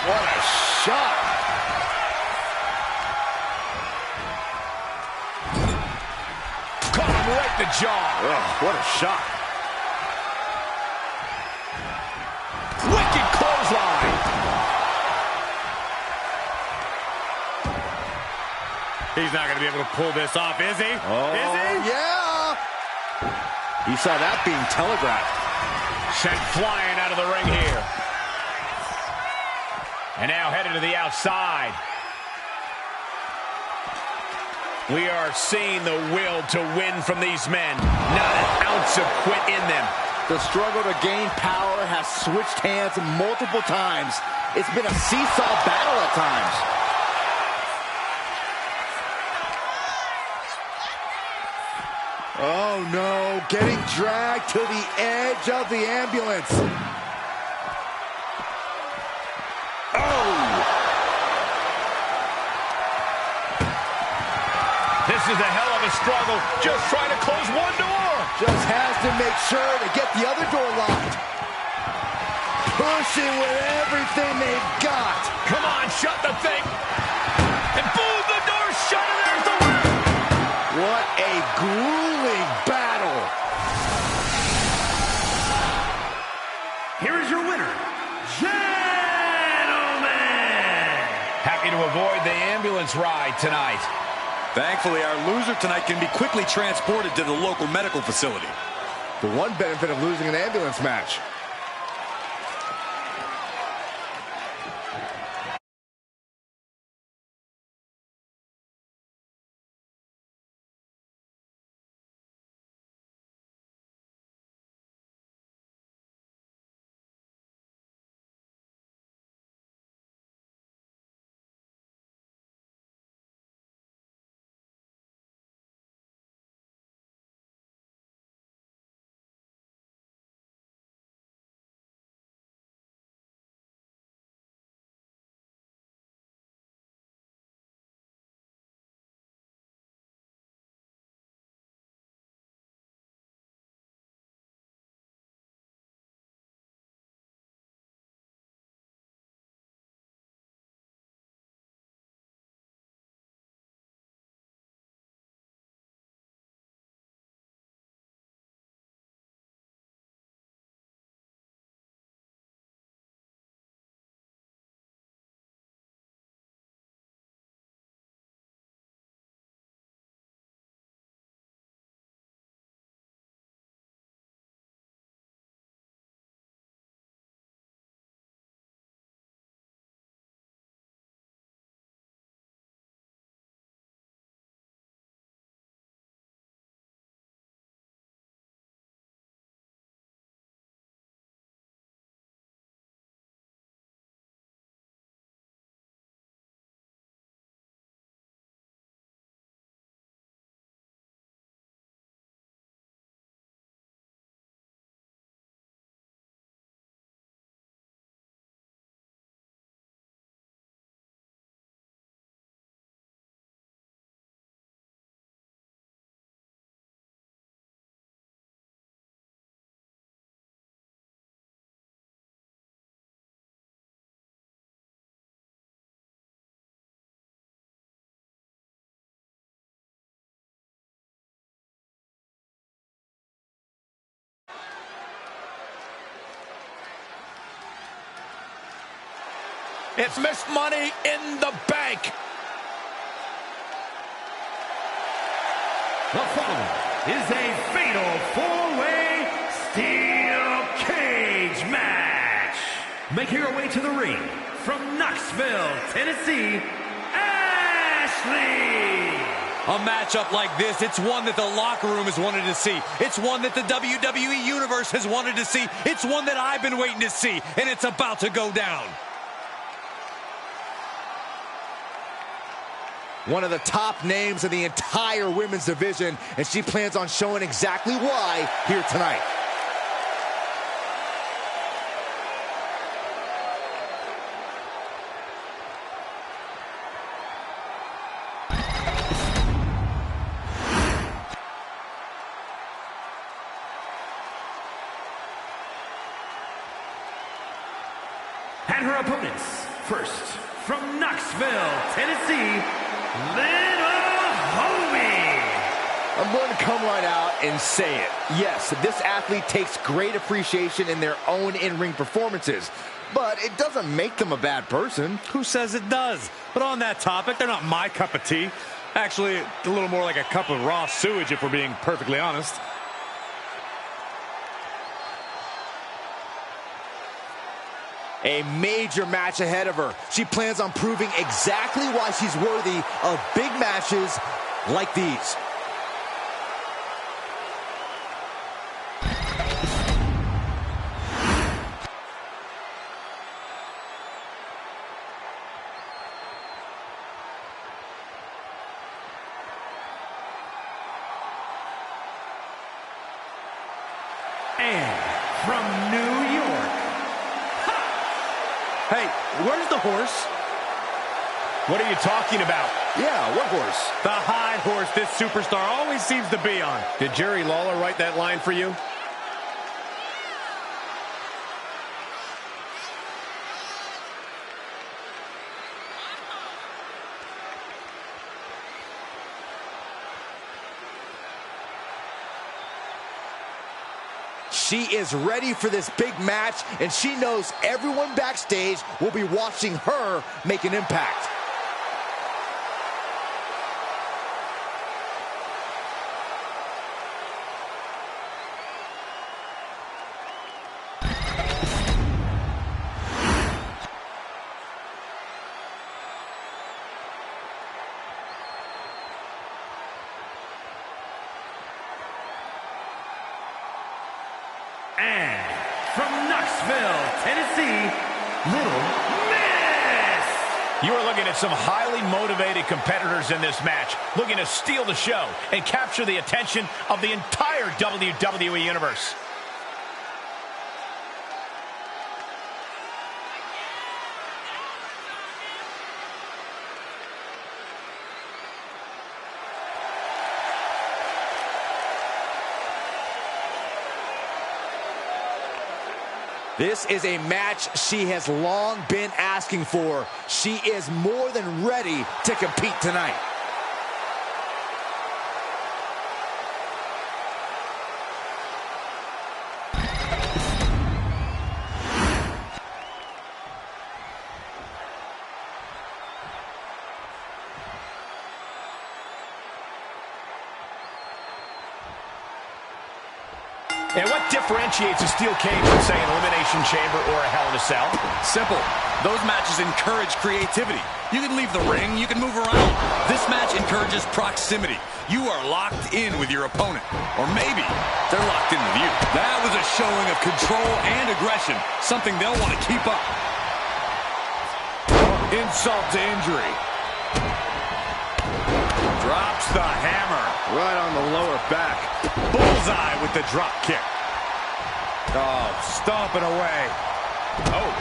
What a shot. Caught him right in the jaw. Ugh, what a shot. Wicked clothesline. He's not going to be able to pull this off, is he? Oh, Is he? yeah. You saw that being telegraphed. Sent flying out of the ring here. And now headed to the outside. We are seeing the will to win from these men. Not an ounce of quit in them. The struggle to gain power has switched hands multiple times. It's been a seesaw battle at times. Oh no, getting dragged to the edge of the ambulance. This is a hell of a struggle, just trying to close one door. Just has to make sure to get the other door locked. Pushing with everything they've got. Come on, shut the thing. And boom, the door's shut, and there's the win. What a grueling battle. Here is your winner, gentlemen. Happy to avoid the ambulance ride tonight. Thankfully, our loser tonight can be quickly transported to the local medical facility. The one benefit of losing an ambulance match. It's Miss Money in the Bank. The following is a fatal four-way steel cage match. Making her way to the ring from Knoxville, Tennessee, Ashley. A matchup like this, it's one that the locker room has wanted to see. It's one that the WWE Universe has wanted to see. It's one that I've been waiting to see, and it's about to go down. One of the top names in the entire women's division, and she plans on showing exactly why here tonight. And her opponents, first, from Knoxville, Tennessee, Little Homie. I'm going to come right out and say it. Yes, this athlete takes great appreciation in their own in-ring performances, but it doesn't make them a bad person. Who says it does? But on that topic, they're not my cup of tea. Actually, a little more like a cup of raw sewage, if we're being perfectly honest. A major match ahead of her. She plans on proving exactly why she's worthy of big matches like these. And from New York. Hey, where's the horse? What are you talking about? Yeah, what horse? The high horse this superstar always seems to be on. Did Jerry Lawler write that line for you? She is ready for this big match, and she knows everyone backstage will be watching her make an impact. And from Knoxville, Tennessee, Little Miss. You are looking at some highly motivated competitors in this match, looking to steal the show and capture the attention of the entire WWE Universe. This is a match she has long been asking for. She is more than ready to compete tonight. And what differentiates a steel cage from, say, an elimination chamber or a Hell in a Cell? Simple. Those matches encourage creativity. You can leave the ring, you can move around. This match encourages proximity. You are locked in with your opponent. Or maybe they're locked in with you. That was a showing of control and aggression, something they'll want to keep up. Insult to injury. Drops the hammer right on the lower back. Bullseye with the drop kick. Oh, stomping away. Oh.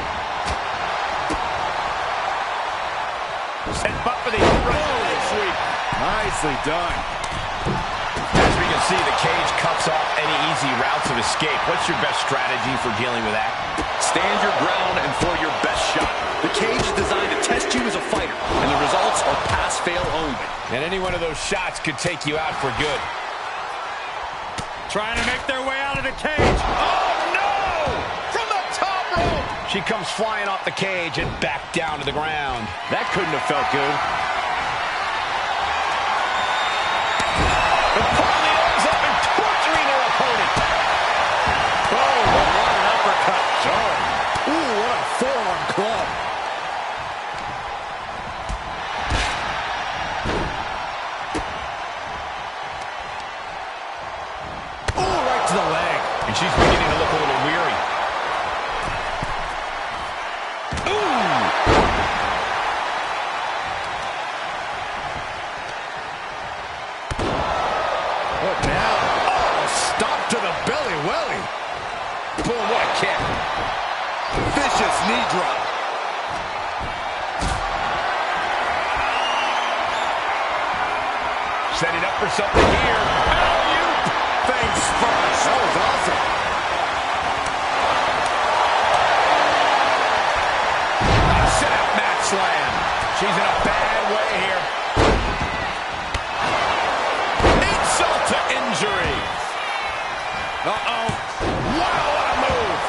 Set up for the leg sweep. Nicely done. As we can see, the cage cuts off any easy routes of escape. What's your best strategy for dealing with that? Stand your ground and throw your best shot. The cage is designed to test you as a fighter, and the results are pass-fail only. And any one of those shots could take you out for good. Trying to make their way out of the cage. Oh, no! From the top rope! She comes flying off the cage and back down to the ground. That couldn't have felt good. And pulling the arms up and torturing her opponent. Oh, what an uppercut. Jarring. Ooh, what a forearm club. Ooh, right to the leg. And she's beginning to look a little weary. Ooh! What now? Oh, stop to the belly welly. Boom, what a kick. Vicious knee drop. Setting up for something here. Alley-oop! Face first. That was awesome. Set up mat slam. She's in a bad way here. Insult to injury. Uh-oh. Wow, what a move.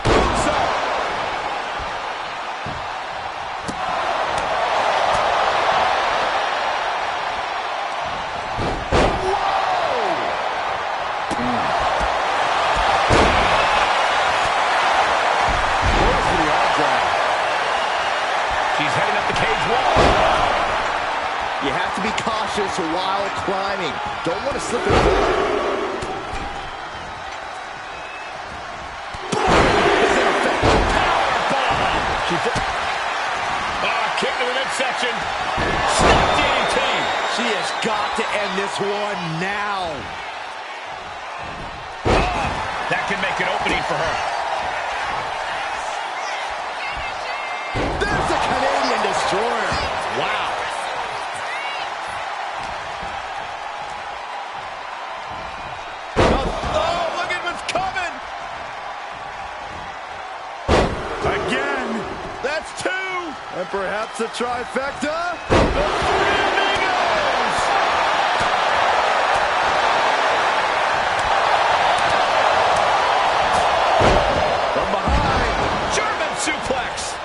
Moves up. Whoa! to be cautious while climbing. Don't want to slip and fall. Kick to the midsection. Snap DDT. She has got to end this one now. That can make an opening for her. There's a Canadian destroyer. Wow. Oh, look at what's coming. Again. That's two. And perhaps a trifecta. The three amigos. From behind. German suplex.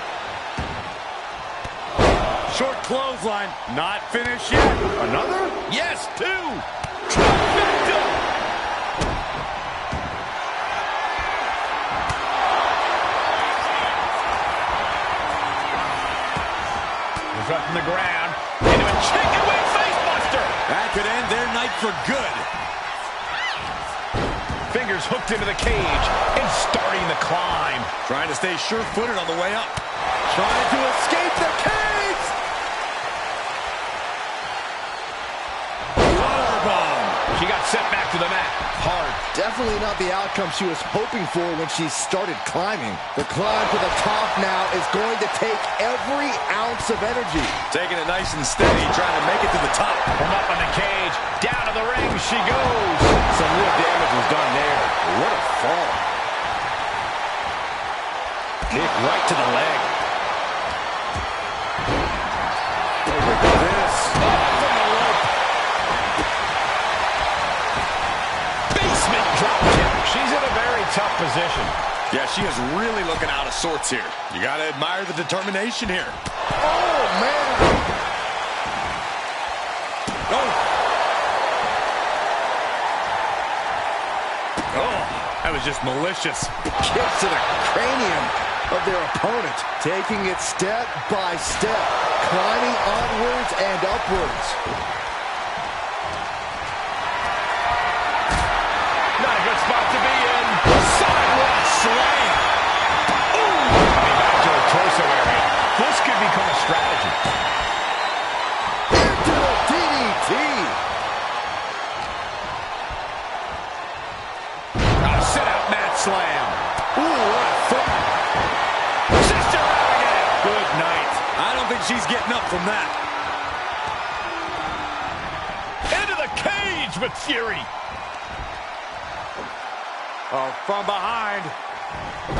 Short clothesline. Not finished yet. Another? Yes, two. Trifecta. Up from the ground into a chicken wing facebuster. That could end their night for good. Fingers hooked into the cage and starting the climb. Trying to stay sure-footed on the way up. Trying to escape the cage. Powerbomb. She got sent back to the mat. Hard. Definitely not the outcome she was hoping for when she started climbing. The climb to the top now is going to take every ounce of energy. Taking it nice and steady, trying to make it to the top. From up on the cage, down to the ring she goes. Some real damage was done there. What a fall. Kick right to the leg. Look at this. From the rope. Basement drop kick. She's in a very tough position. Yeah, she is really looking out of sorts here. You got to admire the determination here. Oh, man. Oh, that was just malicious. Kicks to the cranium of their opponent. Taking it step by step. Climbing onwards and upwards. Not a good spot to be in. Sidewalk slam. Ooh. Back to her torso area. This could become a strategy. Into a DDT. Sit-out mat slam. Ooh, what a foot. Sister out again. Good night. I don't think she's getting up from that. Into the cage with fury. Oh, from behind.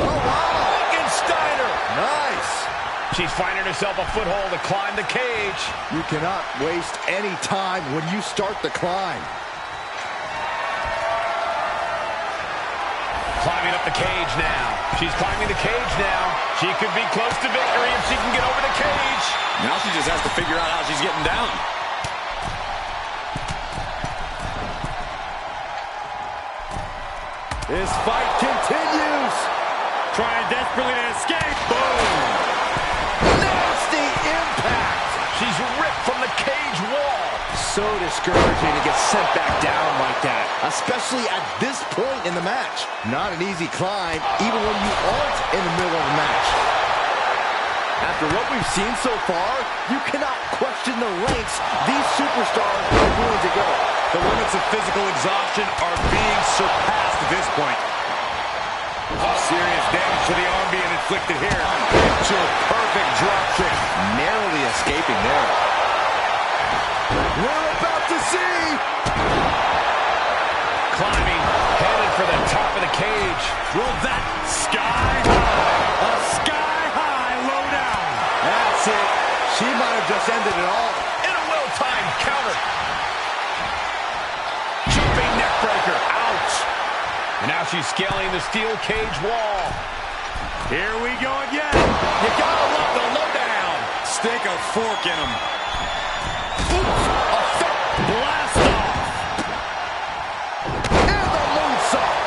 Oh, wow. Steiner. Nice. She's finding herself a foothold to climb the cage. You cannot waste any time when you start the climb. Climbing up the cage now. She's climbing the cage now. She could be close to victory if she can get over the cage. Now she just has to figure out how she's getting down. This fight continues. Trying desperately to escape. Boom. Nasty impact. She's ripped from the cage wall. So discouraging to get sent back down like that, especially at this point in the match. Not an easy climb, even when you aren't in the middle of a match. After what we've seen so far, you cannot question the lengths these superstars are willing to go. The limits of physical exhaustion are being surpassed at this point. Serious damage to the arm being inflicted here. Picture perfect drop kick. Narrowly escaping there. We're about to see. Climbing, headed for the top of the cage. Will that sky high? A sky high low down. That's it. She might have just ended it all. In a well-timed counter. Jumping neckbreaker. Ouch. And now she's scaling the steel cage wall. Here we go again. You gotta love the lowdown. Stick a fork in them. Blast off. And the moonsault.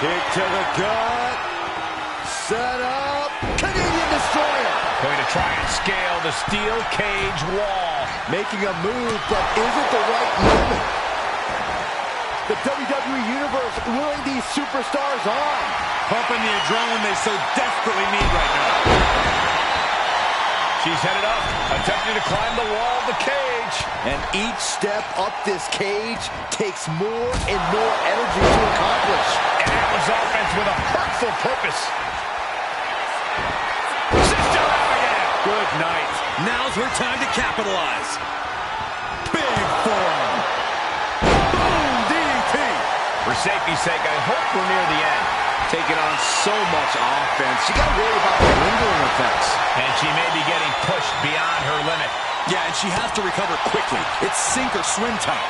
Kick to the gut. Set up. Canadian Destroyer. Going to try and scale the steel cage wall. Making a move, but is it the right moment? The WWE Universe luring these superstars on. Pumping the adrenaline they so desperately need right now. She's headed up, attempting to climb the wall of the cage. And each step up this cage takes more and more energy to accomplish. And it was offense with a hurtful purpose. Sister out again. Good night. Now's her time to capitalize. Big forearm. Boom, DDT. For safety's sake, I hope we're near the end. Taking on so much offense. You got to worry about the lingering effects. And she may be getting pushed beyond her limit. Yeah, and she has to recover quickly. It's sink or swim time.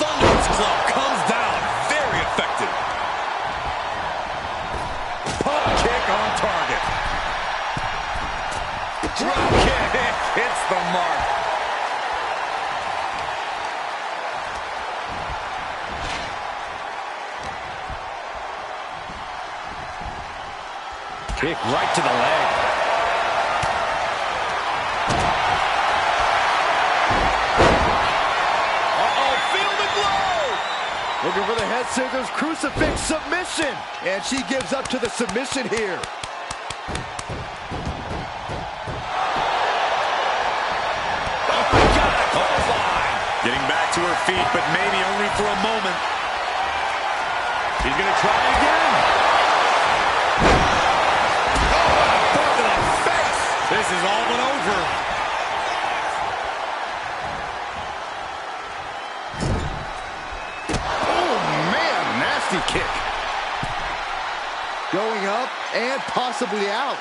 Thunderous club comes down. Very effective. Pump kick on target. Drop kick hits the mark. Kick right to the leg. Uh-oh, feel the glow! Looking for the head scissors, crucifix submission. And she gives up to the submission here. Oh my God, clothesline. Getting back to her feet, but maybe only for a moment. She's going to try again. This is all but over. Oh, man, nasty kick. Going up and possibly out.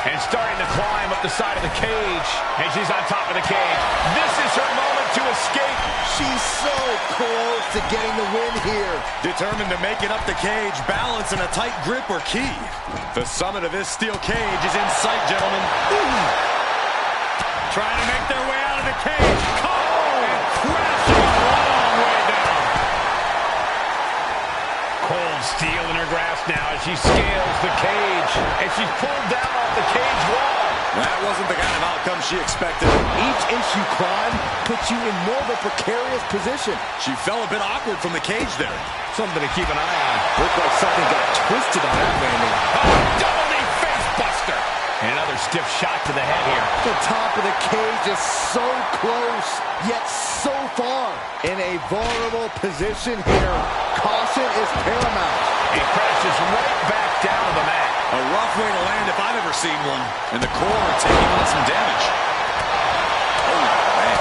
And starting to climb up the side of the cage. And she's on top of the cage. This is her moment to escape. She's so close to getting the win here. Determined to make it up the cage, balance and a tight grip are key. The summit of this steel cage is in sight, gentlemen. Ooh. Trying to make their way out of the cage. And crashing a long way down. Cold steel in her grasp now as she scales the cage. And she's pulled down off the cage wall. That wasn't the kind of outcome she expected. Each inch you climb puts you in more of a precarious position. She fell a bit awkward from the cage there. Something to keep an eye on. Looked like something got twisted on that landing. Oh, double knee face buster. And another stiff shot to the head here. The top of the cage is so close, yet so far. In a vulnerable position here. Caution is paramount. It crashes right back down to the mat. A rough way to land if I've ever seen one. And the core taking on some damage. Oh, man.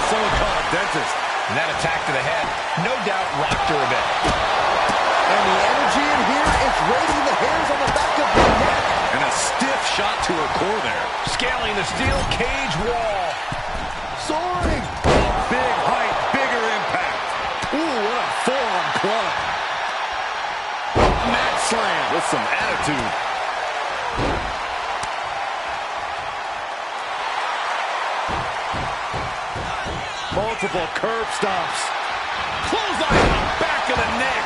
Someone call a dentist. And that attack to the head, no doubt rocked her a bit. And the energy in here is raising the hairs on the back of her neck. And a stiff shot to her core there. Scaling the steel cage wall. Soaring. Big height, bigger impact. Ooh, what a forearm club. Mat slam with some attitude. Multiple curb stomps. Clothesline on the back of the neck.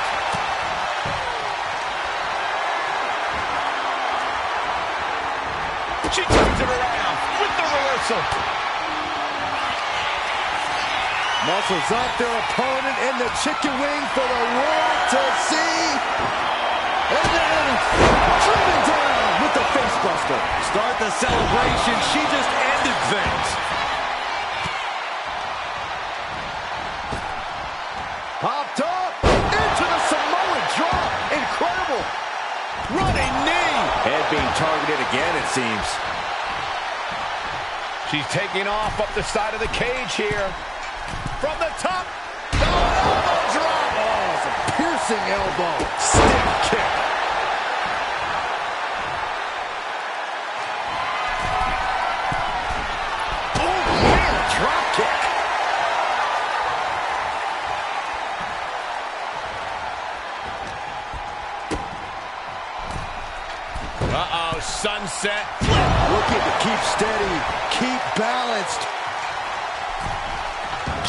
She turns it around with the reversal. Muscles up their opponent in the chicken wing for the world to see. And then driven down with the face buster. Start the celebration. She just ended things. Popped up into the Samoan drop. Incredible. Running knee. Head being targeted again, it seems. She's taking off up the side of the cage here. From the top. Elbow drop. Oh, it's a piercing elbow. Stiff kick. Oh, man, a drop kick. Uh-oh, sunset. Looking to keep steady, keep balanced.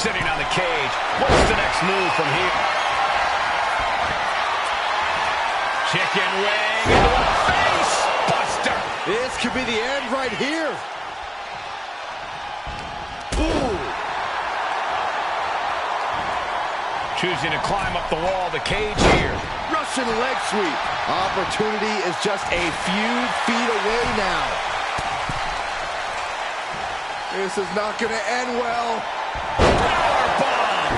Sitting on the cage. What's the next move from here? Chicken wing into a face buster. This could be the end right here. Ooh. Choosing to climb up the wall of the cage here. Russian leg sweep. Opportunity is just a few feet away now. This is not going to end well. Powerbomb.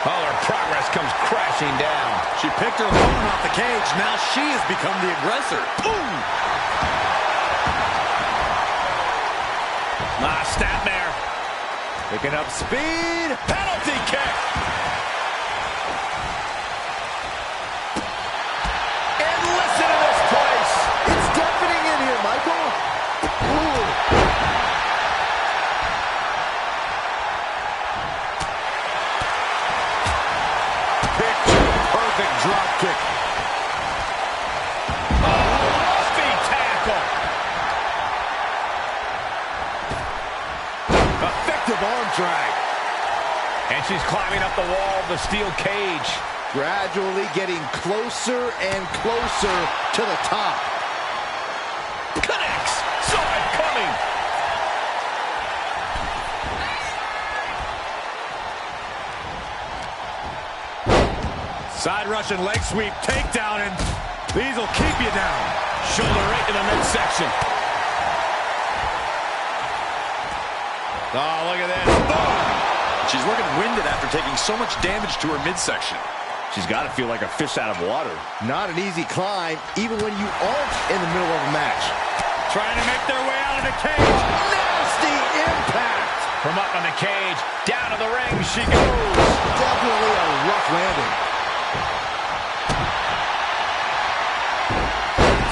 All her progress comes crashing down. She picked her opponent off the cage. Now she has become the aggressor. Boom! Snapmare. Picking up speed. Penalty kick. And listen to this place. It's deafening in here, Michael. Ooh. Picture-perfect drop kick. Lofty tackle. Effective arm drag. And she's climbing up the wall of the steel cage. Gradually getting closer and closer to the top. Connects. Saw it coming. Side Russian leg sweep, takedown, and these will keep you down. Shoulder right to the midsection. Oh, look at this. Boom! She's looking winded after taking so much damage to her midsection. She's got to feel like a fish out of water. Not an easy climb, even when you aren't in the middle of a match. Trying to make their way out of the cage. Nasty impact. From up on the cage, down to the ring she goes. Definitely a rough landing.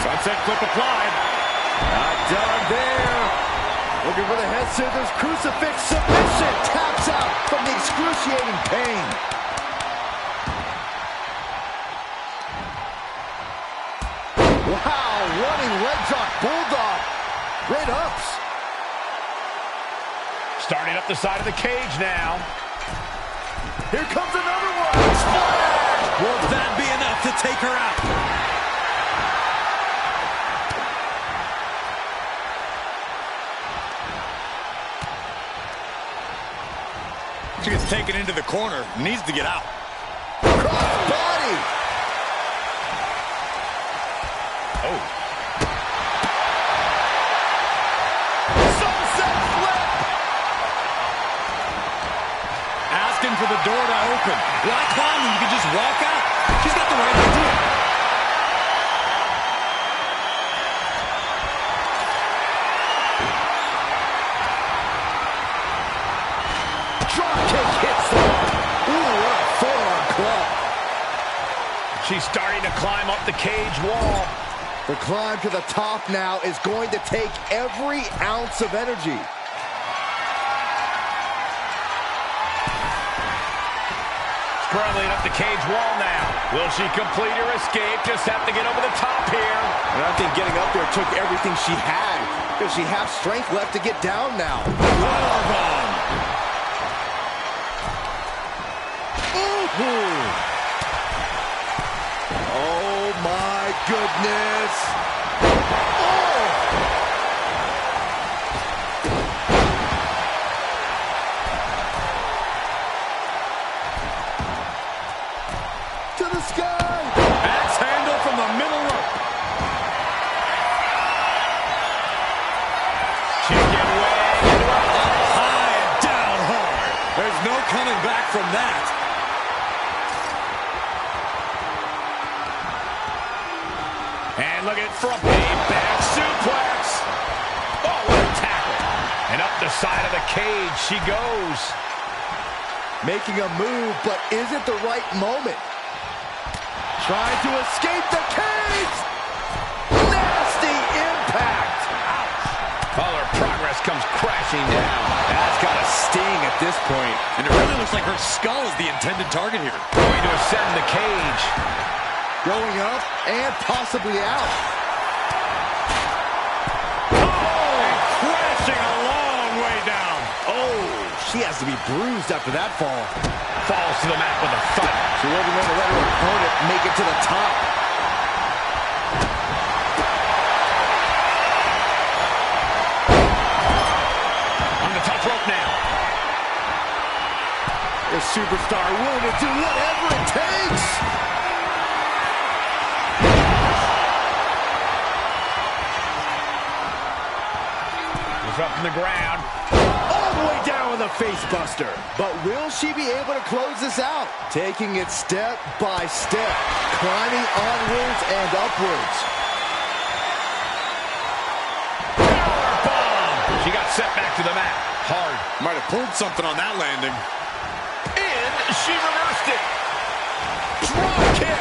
Sunset flip applied. Not done there. Looking for the head scissors, crucifix submission. Taps out from the excruciating pain. Wow, running leg drop bulldog. Great ups. Starting up the side of the cage now. Here comes another one. Splash! Will that be enough to take her out? She gets taken into the corner. Needs to get out. Cross body. Oh. Sunset flip. Asking for the door to open. Why climb when you can just walk out? She's got the right idea. Drop kick hits the mark. Ooh, what a forearm club. She's starting to climb up the cage wall. The climb to the top now is going to take every ounce of energy. Scrambling up the cage wall now. Will she complete her escape? Just have to get over the top here. And I think getting up there took everything she had. Does she have strength left to get down now? Powerbomb. Ooh. Oh my goodness. Oh. To the sky. Axe handle from the middle rope. Chicken wing. High and down hard. There's no coming back from that. And look at from a back suplex. Oh, what a tackle. And up the side of the cage she goes. Making a move, but is it the right moment? Trying to escape the cage. Nasty impact. Ouch. All her progress comes crashing down. That's got to sting at this point. And it really looks like her skull is the intended target here. Going to ascend the cage. Going up and possibly out. Oh, and crashing along to be bruised after that fall. Falls to the mat with a thud. She wasn't going to let her opponent make it to the top. On the top rope now. The superstar willing to do whatever it takes. He's up on the ground. All the way down with a face buster. But will she be able to close this out? Taking it step by step. Climbing onwards and upwards. Powerbomb! She got set back to the mat. Hard. Might have pulled something on that landing. And she reversed it. Drop kick.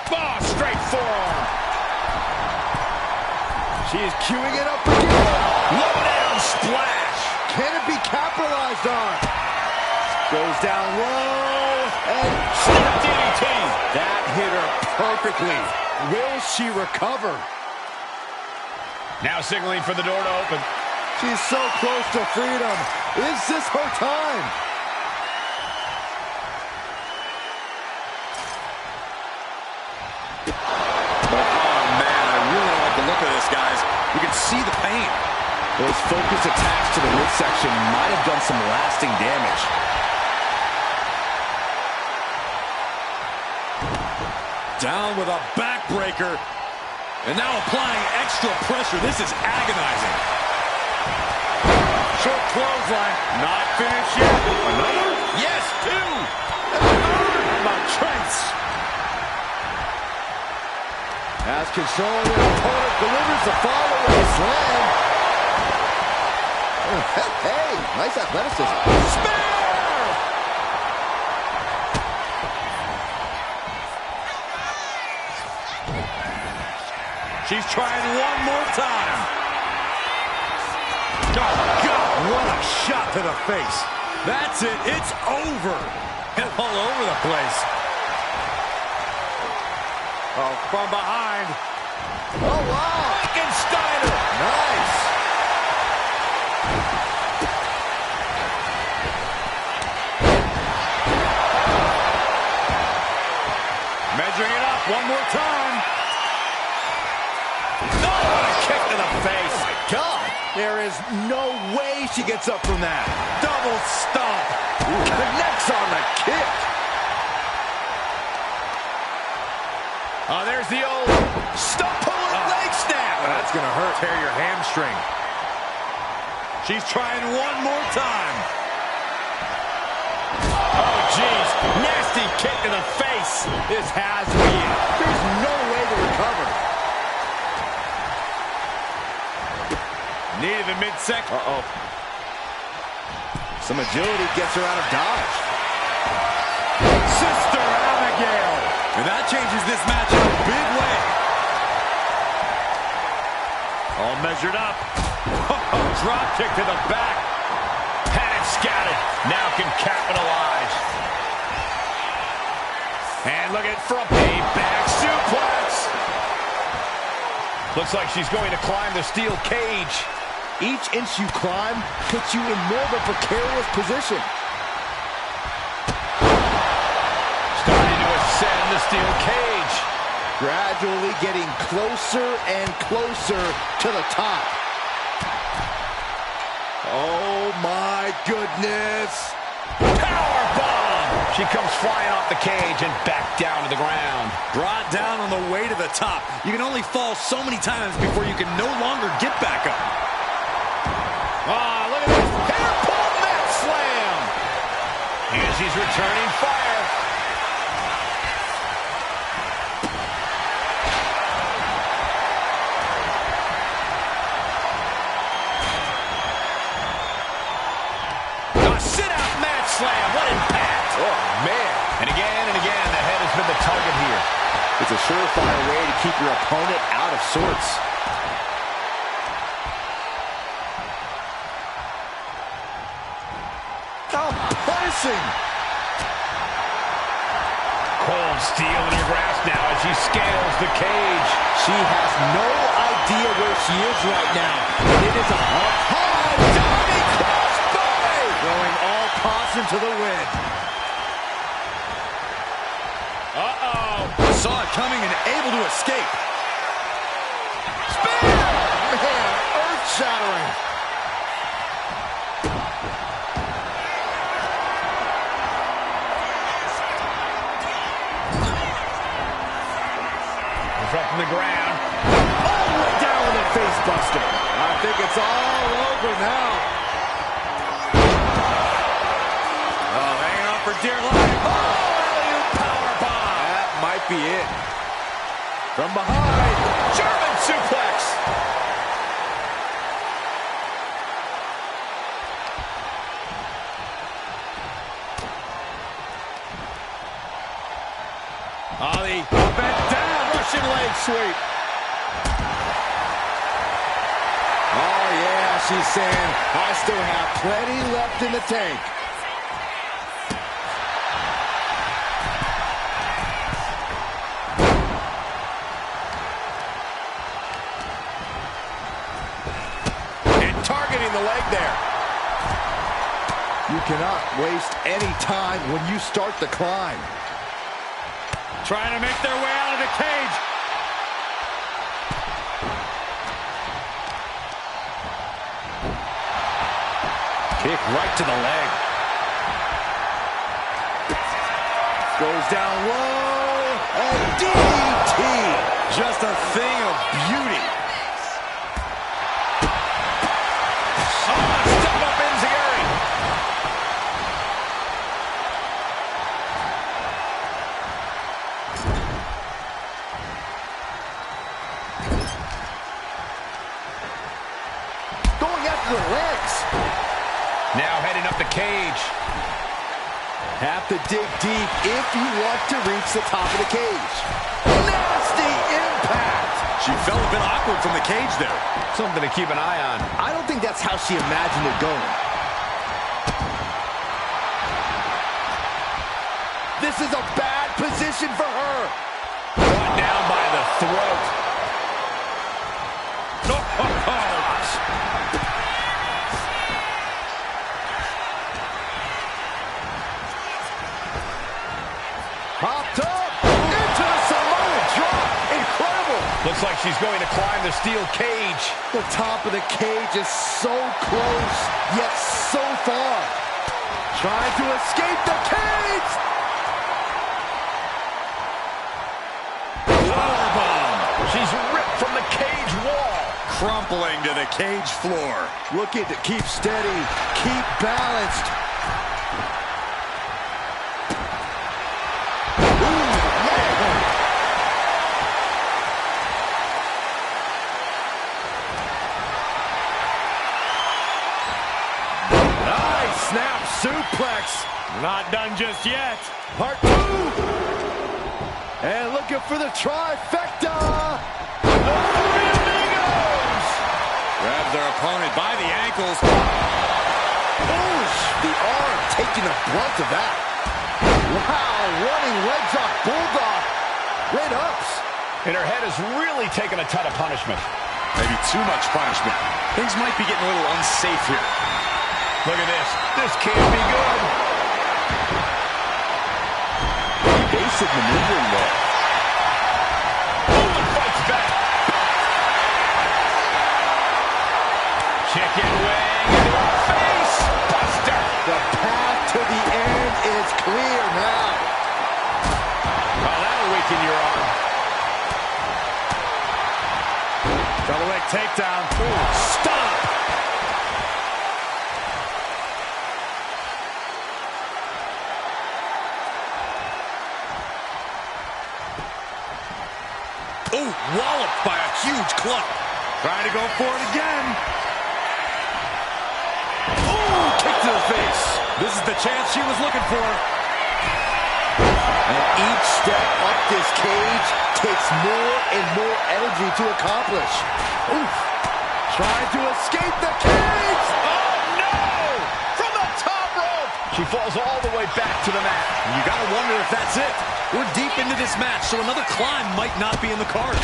Oh, straight forearm. She is queuing it up again. Low down splash. Can it be capitalized on? Goes down low and Snap DDT. that hit her perfectly. Will she recover? Now signaling for the door to open. She's so close to freedom. Is this her time? Oh, man, I really don't like the look of this, guys. You can see the pain. Those focused attacks to the midsection might have done some lasting damage. Down with a backbreaker. And now applying extra pressure. This is agonizing. Short clothesline. Not finished yet. Another? Yes, two. And a third. How about Trent's? As controlling their opponent delivers the follow-up slam. Oh, hey, nice athleticism. Spear! She's trying one more time. Oh, God, what a shot to the face. That's it. It's over. And all over the place. Oh, from behind. Oh, wow. Frankensteiner. Nice. Measuring it up one more time. No, what a kick to the face. Oh, my God. There is no way she gets up from that. Double stomp. Connects on the kick. Oh, there's the old stump pulling leg snap. That's going to hurt. Tear your hamstring. She's trying one more time. Oh, jeez. Nasty kick to the face. This has to be it. There's no way to recover. Knee to the midsection. Uh-oh. Some agility gets her out of dodge. Sister Abigail. And that changes this match in a big way. All measured up. Drop kick to the back. Had it scouted. Now can capitalize. And look at from a back suplex. Looks like she's going to climb the steel cage. Each inch you climb puts you in more of a precarious position. Starting to ascend the steel cage. Gradually getting closer and closer to the top. Oh my goodness. Powerbomb! She comes flying off the cage and back down to the ground. Brought down on the way to the top. You can only fall so many times before you can no longer get back up. Ah, look at this. Hair pull mat slam. And she's returning fire. A sit-out mat slam. What impact. Oh, man. And again, the head has been the target here. It's a surefire way to keep your opponent out of sorts. Oh, punishing. Cold steel in her grasp now as she scales the cage. She has no idea idea where she is right now. And it is a high diving crossbody, throwing all caution to the wind. Saw it coming and able to escape. Spear! Man, earth-shattering. Up from the ground. All the way down with a face buster. I think it's all over now. Oh, hanging on for dear life. Oh, power bomb. That might be it. From behind. German suplex. Ollie up and down. Russian leg sweep. Oh, yeah, she's saying, I still have plenty left in the tank. And targeting the leg there. You cannot waste any time when you start the climb. Trying to make their way out of the cage. Kick right to the leg. Goes down low. And DDT. Just a thing of beauty. Oh, step up Enziguri. Going after the legs. Now heading up the cage. Have to dig deep if you want to reach the top of the cage. Nasty impact. She felt a bit awkward from the cage there. Something to keep an eye on. I don't think that's how she imagined it going. This is a bad position for her. Brought down by the throat. Popped up into the Samoa drop. Incredible. Looks like she's going to climb the steel cage. The top of the cage is so close, yet so far. Trying to escape the cage. Powerbomb. She's ripped from the cage wall. Crumpling to the cage floor. Looking to keep steady, keep balanced. Snap suplex. Not done just yet. Part 2. And looking for the trifecta. The Three Amigos. Grabs their opponent by the ankles. Oosh, the arm taking the brunt of that. Wow, running leg drop bulldog. Great ups. And her head has really taken a ton of punishment. Maybe too much punishment. Things might be getting a little unsafe here. Look at this. This can't be good. Basic maneuvering there. Oh, fights back. Chicken wing into her face. Buster. The path to the end is clear now. Oh, that'll weaken your arm. Double leg takedown. Ooh, stop. Ooh, walloped by a huge club. Trying to go for it again. Ooh, kick to the face. This is the chance she was looking for. And each step up this cage takes more and more energy to accomplish. Oof. Trying to escape the cage. Oh, no! From the top rope. She falls all the way back to the mat. You gotta wonder if that's it. We're deep into this match, so another climb might not be in the cards.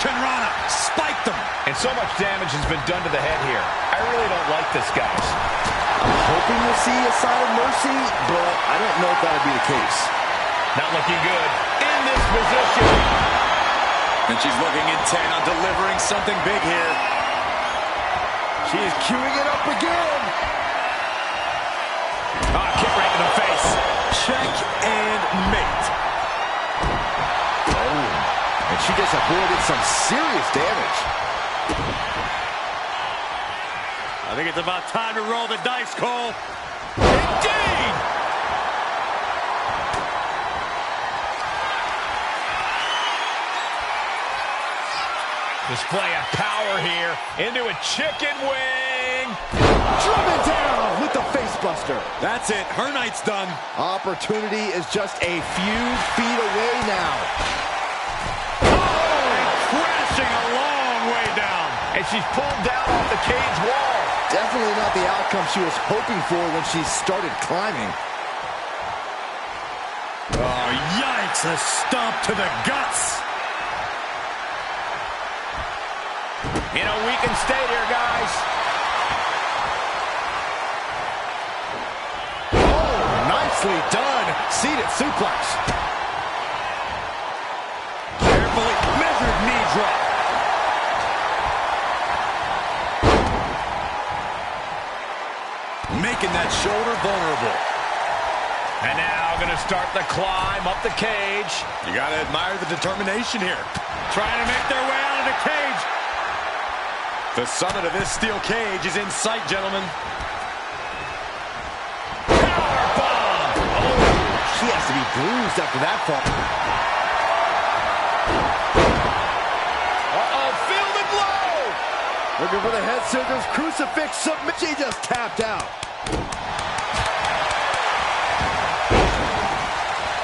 Hurricane Rana spiked him. And so much damage has been done to the head here. I really don't like this, guys. I'm hoping we'll see a sign of mercy, but I don't know if that'll be the case. Not looking good in this position. And she's looking intent on delivering something big here. She is queuing it up again. Kick right in the face. Check and mate. Oh, and she just avoided some serious damage. I think it's about time to roll the dice, Cole. Indeed! Display of power here into a chicken wing. Driven down with the face buster. That's it. Her night's done. Opportunity is just a few feet away now. Crashing a long way down. And she's pulled down off the cage wall. Definitely not the outcome she was hoping for when she started climbing. Oh, yikes. A stomp to the guts. In a weakened state here, guys. Oh, nicely done. Seated suplex. Carefully measured knee drop. Making that shoulder vulnerable. And now going to start the climb up the cage. You got to admire the determination here. Trying to make their way out of the cage. The summit of this steel cage is in sight, gentlemen. Powerbomb! Oh, she has to be bruised after that fall. Feel the blow! Looking for the head scissors, crucifix submit. She just tapped out.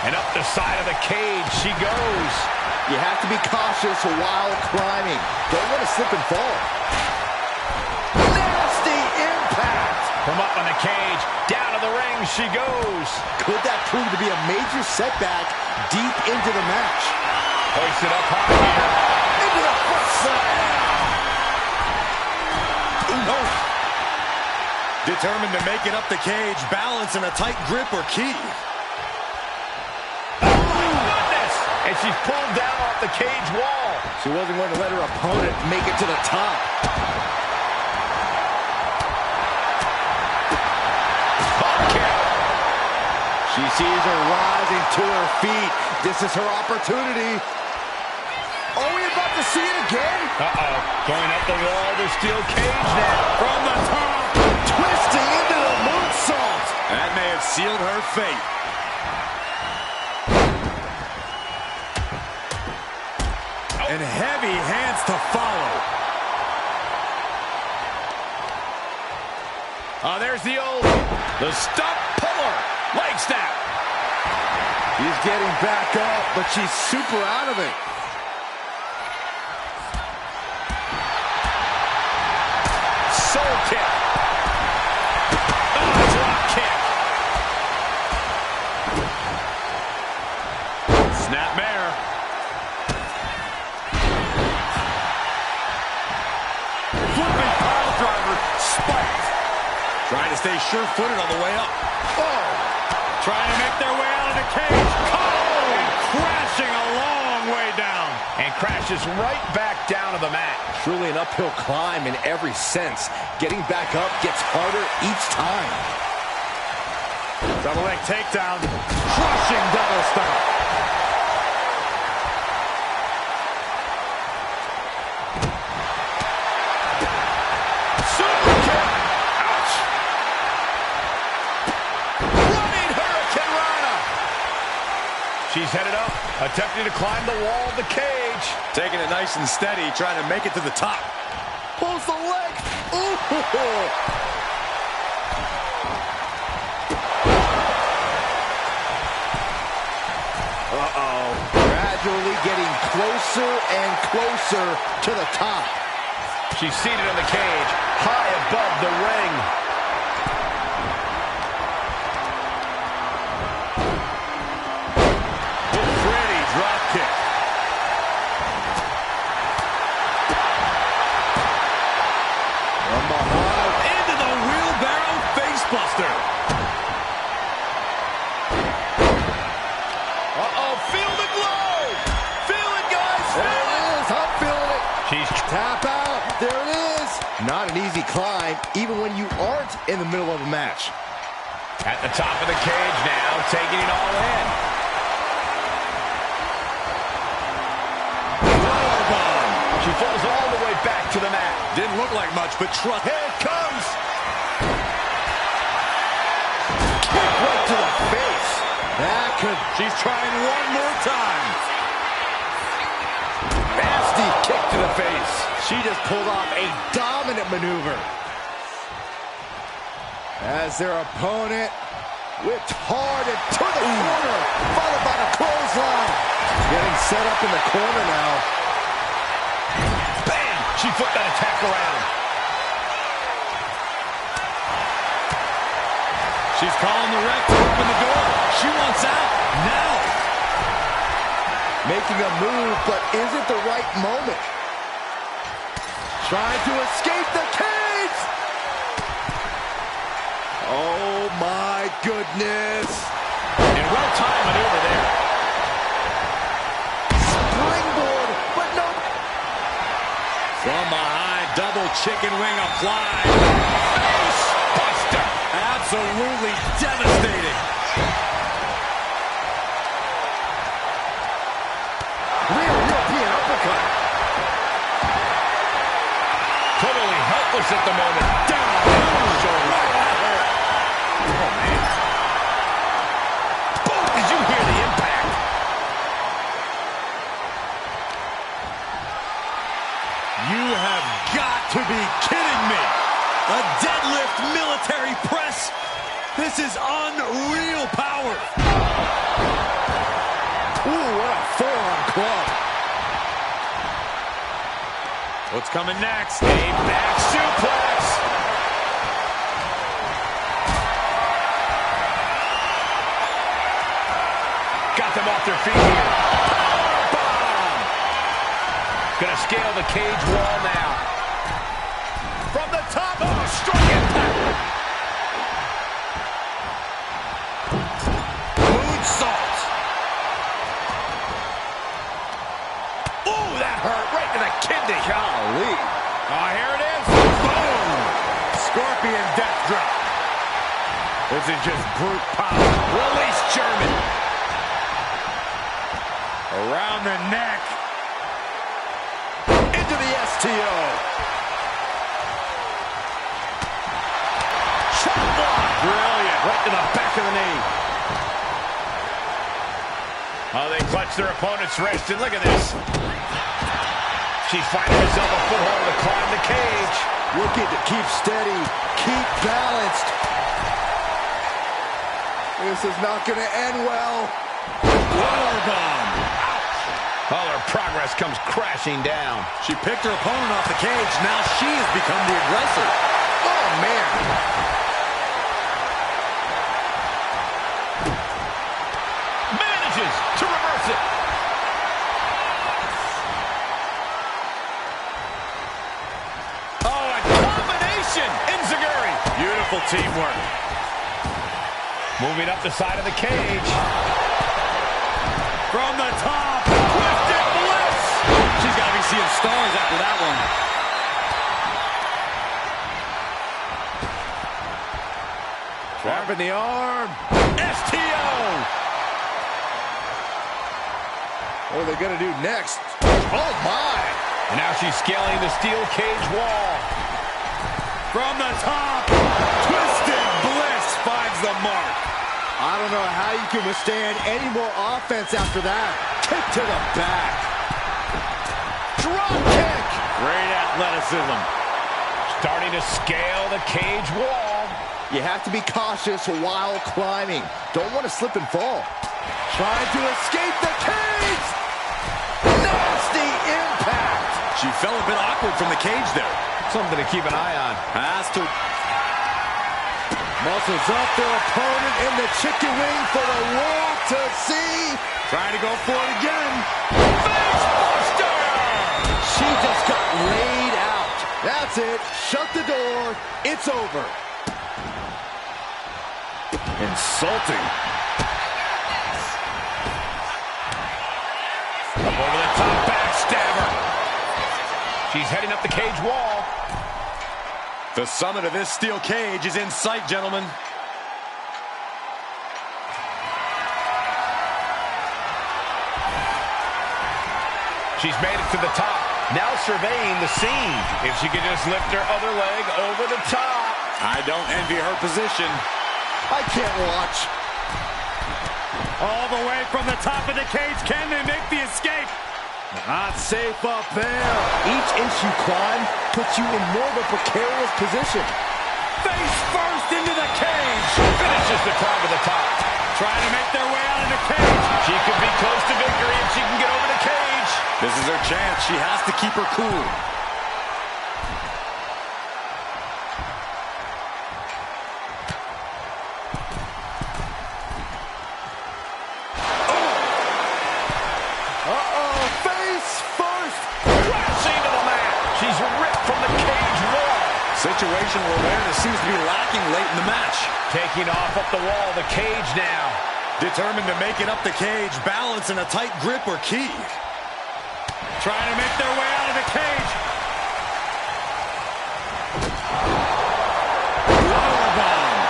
And up the side of the cage she goes. You have to be cautious while climbing. Don't want to slip and fall. Nasty impact. From up on the cage, down to the ring she goes. Could that prove to be a major setback deep into the match? Hoisted up high here. Into the foot slam. No. Determined to make it up the cage, balance in a tight grip or key. And she's pulled down off the cage wall. She wasn't going to let her opponent make it to the top. She sees her rising to her feet. This is her opportunity. Are we about to see it again? Going up the wall of the steel cage now. From the top. Twisting into the moonsault. That may have sealed her fate. And heavy hands to follow. There's the stump puller. Leg snap. He's getting back up, but she's super out of it. Soul kick. Drop kick. Snapmare. Flipping pile driver, spiked. Trying to stay sure-footed on the way up. Oh. Trying to make their way out of the cage. Oh! And crashing a long way down. And crashes right back down to the mat. Truly an uphill climb in every sense. Getting back up gets harder each time. Double leg takedown. Crushing double stomp. She's headed up, attempting to climb the wall of the cage. Taking it nice and steady, trying to make it to the top. Pulls the leg. Ooh. Uh-oh. Gradually getting closer and closer to the top. She's seated in the cage, high above the ring. Tap out. There it is. Not an easy climb, even when you aren't in the middle of a match. At the top of the cage now, taking it all in. She falls all the way back to the mat. Didn't look like much, but trust. Here it comes. Kick right to the face. That could... She's trying one more time. Nasty kick to the face. She just pulled off a dominant maneuver. As their opponent whipped hard and to the corner, followed by the clothesline. Getting set up in the corner now. Bam! She flipped that attack around. She's calling the ref to open the door. She wants out now. Making a move, but is it the right moment? Trying to escape the cage. Oh my goodness. And well-timed maneuver there. Springboard, but no. From behind, double chicken wing applied. Face buster. Absolutely devastating. Real European uppercut. Totally helpless at the moment. Down. Shoulder. Oh, man. Boom! Did you hear the impact? You have got to be kidding me. A deadlift military press. This is unreal power. Ooh, what a forearm club. What's coming next? A back suplex. Got them off their feet here. Bomb! Gonna scale the cage wall now. From the top. Oh, strong impact. Moonsault. Ooh, that hurt right to the kidney. Golly. Oh, here it is. Boom. Scorpion death drop. This is just brute power. Release German. Around the neck. Into the STO. Chop block. Brilliant. Right to the back of the knee. Oh, they clutch their opponent's wrist, and look at this. She's finding herself a foothold to climb the cage. Looking to keep steady, keep balanced. This is not going to end well. Powerbomb. All her progress comes crashing down. She picked her opponent off the cage. Now she has become the aggressor. Oh, man. Manages to reverse it. Oh, a combination. Enziguri. Beautiful teamwork. Moving up the side of the cage. From the top. Twisted bliss. She's got to be seeing stars after that one. Trapping the arm. STO. What are they going to do next? Oh, my. And now she's scaling the steel cage wall. From the top. Twisted bliss finds the mark. I don't know how you can withstand any more offense after that. Kick to the back. Drop kick. Great athleticism. Starting to scale the cage wall. You have to be cautious while climbing. Don't want to slip and fall. Trying to escape the cage. Nasty impact. She fell a bit awkward from the cage there. Something to keep an eye on. Has to. Muscles up their opponent in the chicken wing for the world to see. Trying to go for it again. Face buster! She just got laid out. That's it. Shut the door. It's over. Insulting. Up over the top, backstabber. She's heading up the cage wall. The summit of this steel cage is in sight, gentlemen. She's made it to the top. Now surveying the scene. If she could just lift her other leg over the top. I don't envy her position. I can't watch. All the way from the top of the cage. Can they make the escape? Not safe up there. Each inch you climb puts you in more of a precarious position. Face first into the cage. Finishes the climb to the top. Trying to make their way out of the cage. She could be close to victory if she can get over the cage. This is her chance. She has to keep her cool. Situational awareness seems to be lacking late in the match. Taking off up the wall, the cage now. Determined to make it up the cage, balance and a tight grip are key. Trying to make their way out of the cage. Powerbomb.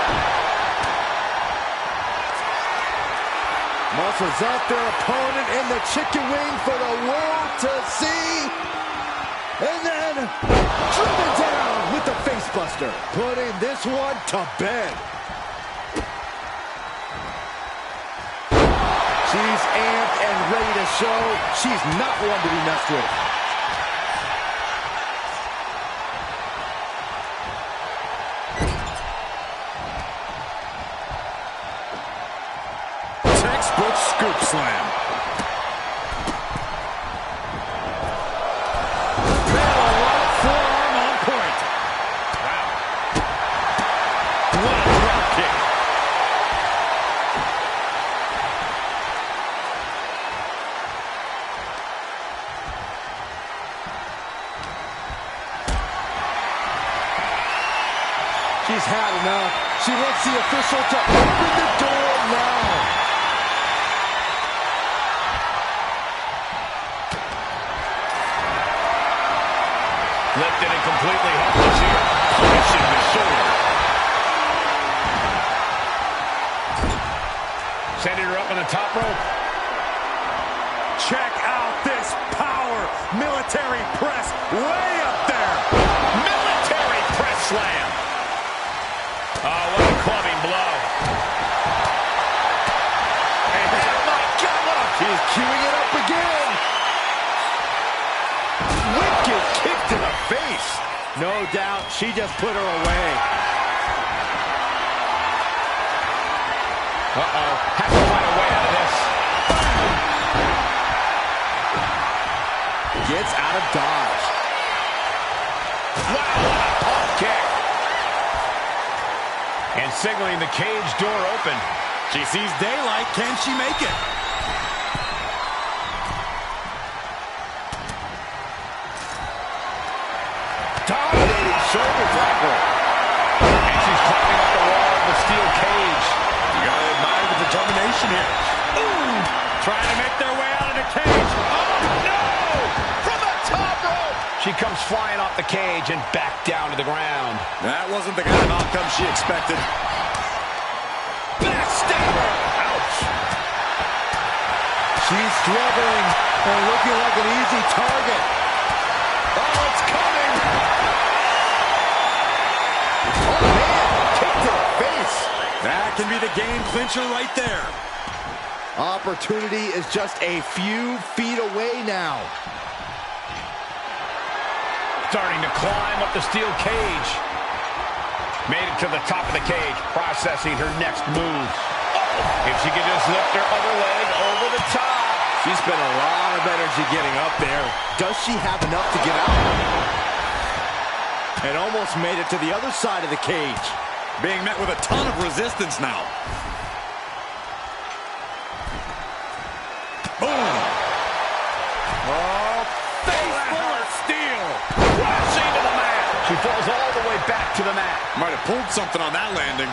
Muscles up their opponent in the chicken wing for the world to see. And then driven down with the facebuster, putting this one to bed. She's amped and ready to show she's not one to be messed with. Textbook scoop slam. She's had enough. She wants the official to open the door now. Lifted and completely helpless here. Punishing the shoulder. Sending her up on the top rope. Check out this power. Military press way up there. Military press slam. Oh, what a clubbing blow. And oh my God, look. She's queuing it up again. Wicked kick to the face. No doubt she just put her away. Uh-oh. Has to find a way out of this. Gets out of dodge. Wow, what a pump kick. And signaling the cage door open. She sees daylight. Can she make it? Dominating shoulder tackle. And she's climbing up the wall of the steel cage. You gotta admire the determination here. Ooh! Trying to make their way out of the cage. Oh, no! From the top rope! She comes flying off the cage and back down to the ground. That wasn't the kind of outcome she expected. Backstabber! Ouch! She's struggling and looking like an easy target. Oh, it's coming! Oh, man! Kick to the face. That can be the game clincher right there. Opportunity is just a few feet away now. Starting to climb up the steel cage. Made it to the top of the cage, processing her next move. If she could just lift her other leg over the top. She spent a lot of energy getting up there. Does she have enough to get out? And almost made it to the other side of the cage. Being met with a ton of resistance now. Boom! Oh, face full of steel. Crashing to the mat. She falls all the way back to the mat. Might have pulled something on that landing.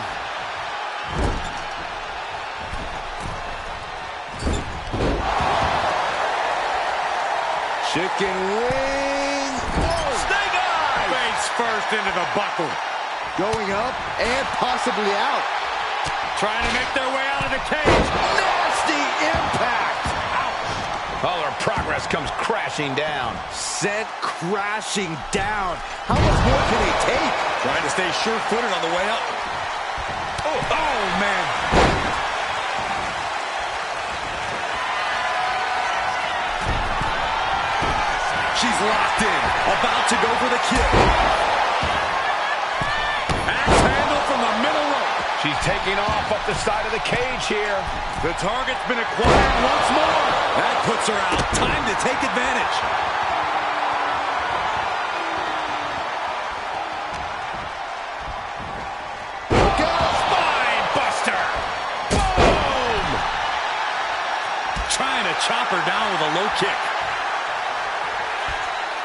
Chicken wing. Oh! first into the buckle. Going up and possibly out. Trying to make their way out of the cage. Nasty impact. All their progress comes crashing down. Sent crashing down. How much more can he take? Trying to stay sure-footed on the way up. Oh, man. She's locked in. About to go for the kill. Axe handle from the middle rope. She's taking off up the side of the cage here. The target's been acquired once more. That puts her out. Time to take advantage. Look out! Spine buster! Boom! Trying to chop her down with a low kick.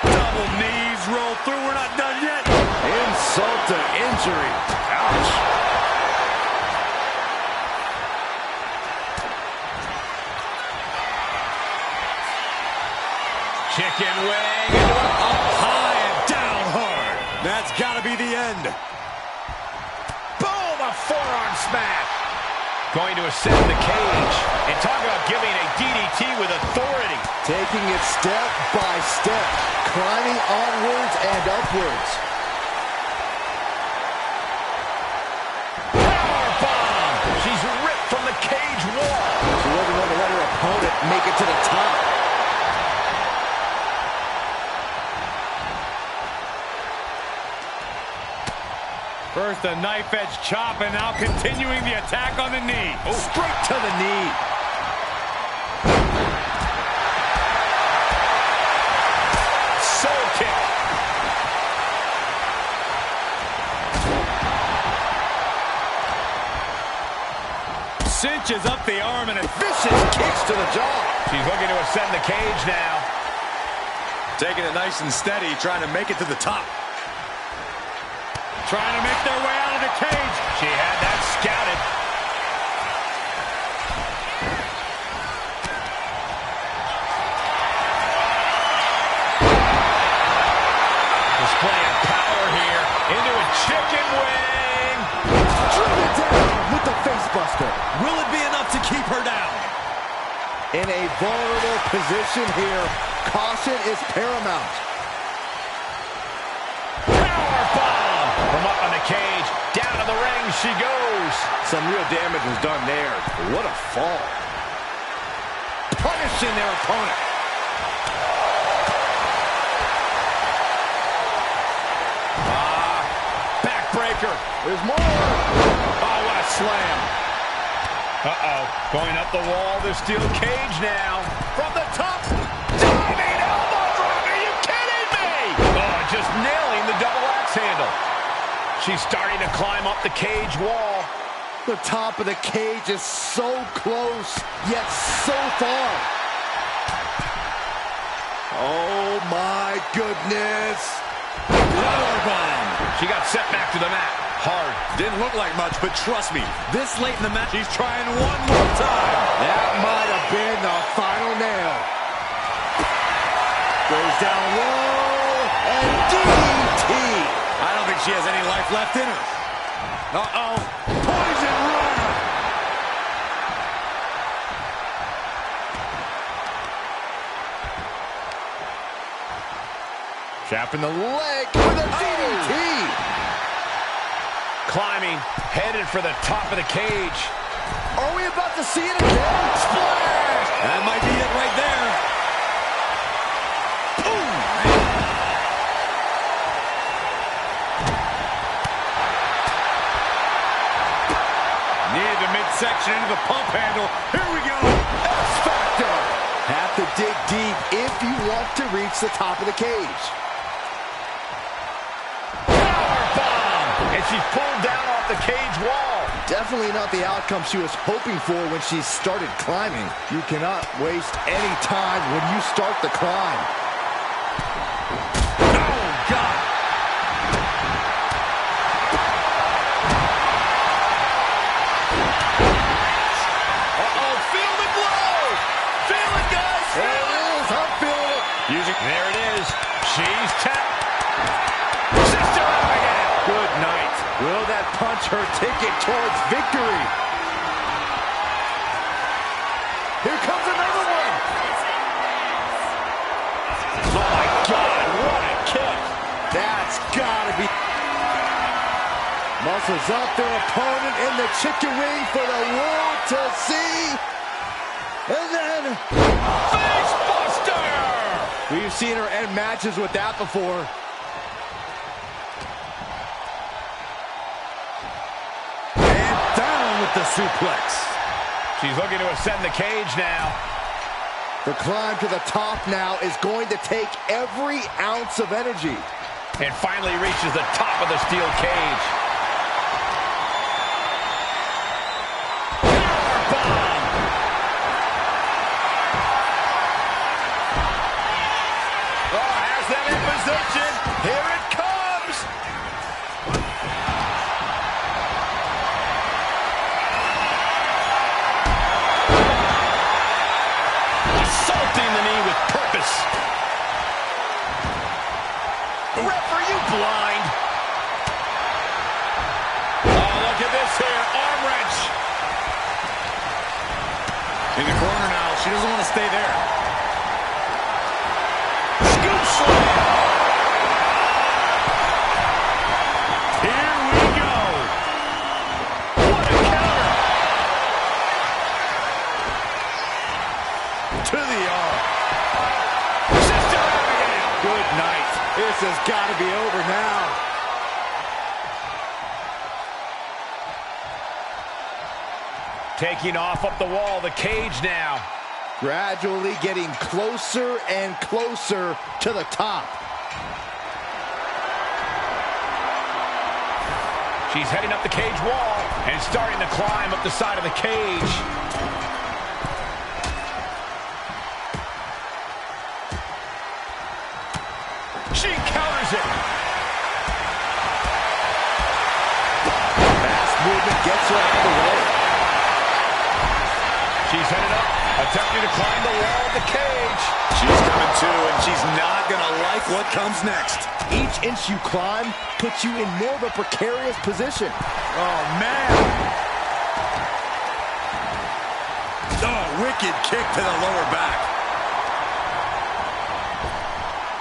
Double knees roll through. We're not done yet. Insult to injury. Ouch. Chicken wing into it. Up high and down hard. That's got to be the end. Boom! A forearm smash. Going to ascend the cage. And talk about giving a DDT with authority. Taking it step by step. Climbing onwards and upwards. Powerbomb. She's ripped from the cage wall. She wasn't going to let her opponent make it to the top. First a knife edge chop and now continuing the attack on the knee. Oh, straight to the knee. Soul kick. Cinches up the arm and a Vicious kicks to the jaw. She's looking to ascend the cage now. Taking it nice and steady, trying to make it to the top. trying to make their way out of the cage. She had that scouted. Displaying power here into a chicken wing. Driven down with the face buster. Will it be enough to keep her down? In a vulnerable position here, caution is paramount. Power bomb from up on the cage. Down to the ring she goes. Some real damage was done there. What a fall. Punishing their opponent. Backbreaker. There's more. Oh, what a slam. Uh-oh. Going up the wall, the steel cage now. From the top. Diving elbow drop. Are you kidding me? Oh, just nailing the double axe handle. She's starting to climb up the cage wall. The top of the cage is so close, yet so far. Oh, my goodness. Powerbomb. She got set back to the mat. Hard. Didn't look like much, but trust me, this late in the match, she's trying one more time. That might have been the final nail. Goes down low, and DDT. I don't think she has any life left in her. Uh-oh. Poison runner. Trapping the leg with a DDT. Climbing, headed for the top of the cage. Are we about to see it again? Splash! That might be it right there. Boom! Near the midsection into the pump handle. Here we go. X-Factor. Have to dig deep if you want to reach the top of the cage. And she's pulled down off the cage wall. Definitely not the outcome she was hoping for when she started climbing. You cannot waste any time when you start the climb. Oh, God. Uh-oh, feel the blow. Feel it, guys. There it is. I'm feeling it. There it is. She's tapped. Sister her ticket towards victory. Here comes another one. Oh my God, what a kick. That's gotta be. Muscles up their opponent in the chicken wing for the world to see. And then Face Buster! we've seen her end matches with that before. And down with the suplex. She's looking to ascend the cage now. The climb to the top now is going to take every ounce of energy. And finally reaches the top of the steel cage. Powerbomb! Oh, has them in position. Here it comes. Assaulting the knee with purpose. Ref, are you blind? Oh, look at this here. Arm wrench. In the corner now. She doesn't want to stay there. Scoop slam. Here we go. What a counter. To the arm. Sister Abigail. Good night. This has got to be over now. Taking off up the wall, the cage now. Gradually getting closer and closer to the top. She's heading up the cage wall and starting to climb up the side of the cage. She counters it. Fast movement gets her out of the way. She's headed up, attempting to climb the wall of the cage. She's coming too, and she's not going to like what comes next. Each inch you climb puts you in more of a precarious position. Oh, man. Oh, wicked kick to the lower back.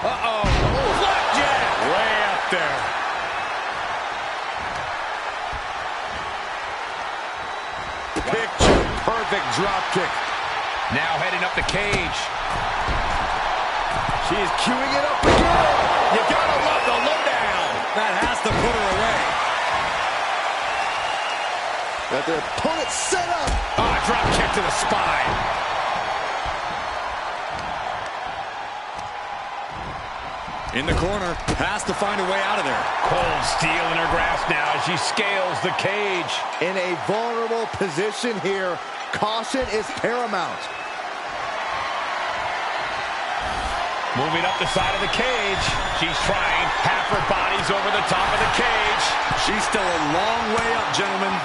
Uh-oh. Blackjack. Way up there. Picture perfect drop kick. Now heading up the cage. She is queuing it up again. You gotta love the lowdown. That has to put her away. Got their opponent set up. Ah, drop kick to the spine. In the corner, has to find a way out of there. Cold steel in her grasp now as she scales the cage. In a vulnerable position here, caution is paramount. Moving up the side of the cage. She's trying. Half her body's over the top of the cage. She's still a long way up, gentlemen.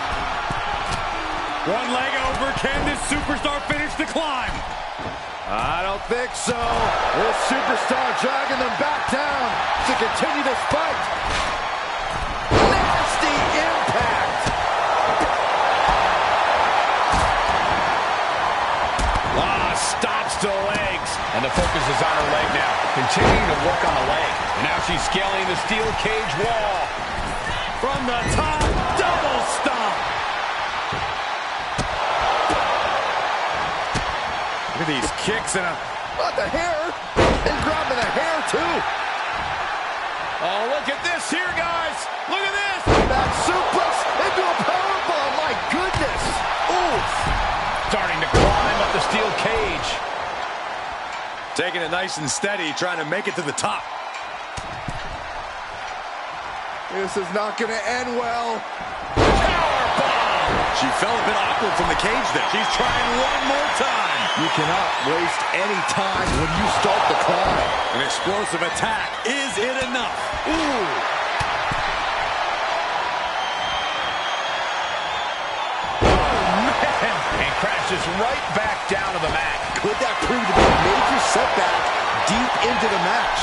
One leg over. Can this superstar finish the climb? I don't think so. This superstar dragging them back down to continue this fight. Nasty impact. Ah, stops the legs. And the focus is on her leg now. Continuing to work on the leg. And now she's scaling the steel cage wall. From the top, double stomp. Look at these kicks and Not the hair. And grabbing the hair, too. Oh, look at this here, guys. Look at this. Back suplex into a powerbomb. My goodness. Oof. Starting to climb up the steel cage. taking it nice and steady, trying to make it to the top. This is not going to end well. She fell a bit awkward from the cage there. She's trying one more time. You cannot waste any time when you start the climb. An explosive attack. Is it enough? Ooh. And crashes right back down to the mat. Could that prove to be a major setback deep into the match?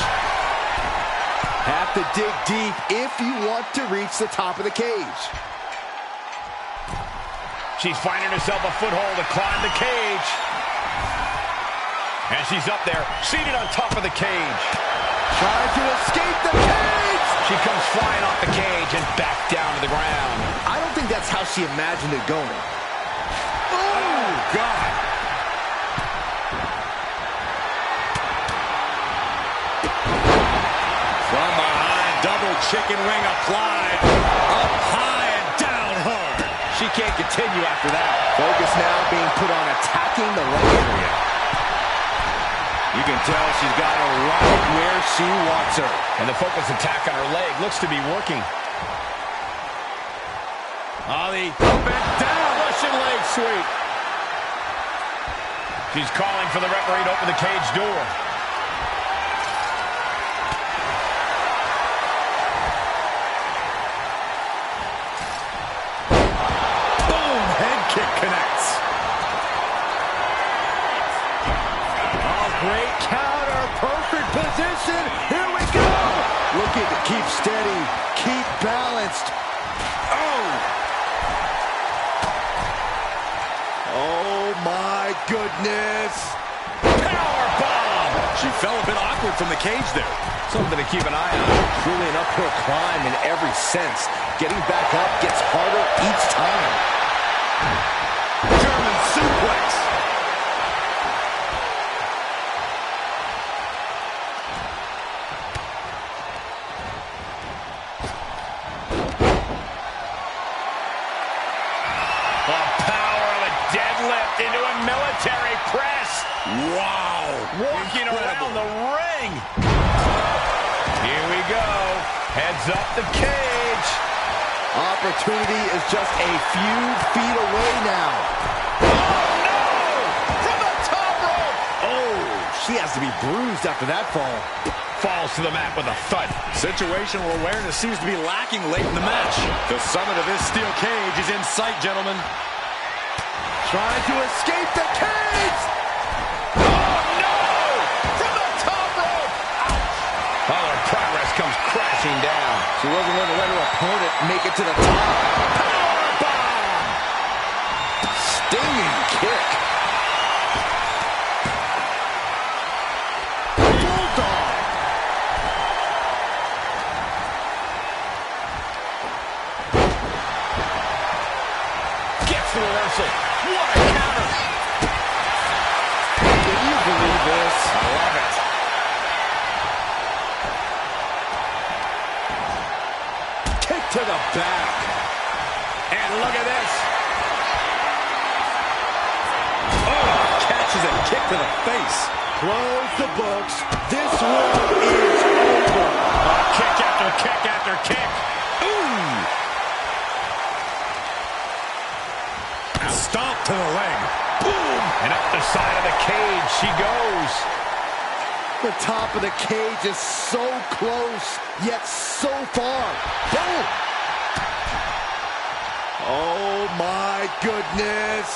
Have to dig deep if you want to reach the top of the cage. She's finding herself a foothold to climb the cage. And she's up there, seated on top of the cage. Trying to escape the cage! She comes flying off the cage and back down to the ground. I don't think that's how she imagined it going. Oh, God. From behind, double chicken wing applied. Up high and down hard. She can't continue after that. Focus now being put on attacking the leg area. You can tell she's got her right where she wants her. And the focus attack on her leg looks to be working. Oh, the up and down Russian leg sweep. She's calling for the referee to open the cage door. Boom! Head kick connects. Oh, great counter. Perfect position. Here we go. Looking to keep steady. Keep balanced. Oh! Oh, my goodness. Power bomb! She fell a bit awkward from the cage there. Something to keep an eye on. Truly an uphill climb in every sense. Getting back up gets harder each time. German suplex. The power of a deadlift into a military press. Wow. Walking around the ring. Here we go. Heads up the cage. Opportunity is just a few feet away now. Oh, no! From the top rope. Oh, she has to be bruised after that fall. Falls to the mat with a thud. Situational awareness seems to be lacking late in the match. The summit of this steel cage is in sight, gentlemen. Trying to escape the cage! Oh, no! From the top rope. Ouch. Oh, her progress comes crashing down. She wasn't going to let her opponent make it to the top. Powerbomb! Stinging kick. Bulldog. Gets the reversal. What a counter. Can you believe this? I love it. Kick to the back. And look at this. Oh, catches a kick to the face. Close the books. This one is over. Kick after kick after kick. Ooh. Stomp to the leg. Boom! And up the side of the cage she goes. The top of the cage is so close, yet so far. Boom! Oh, my goodness.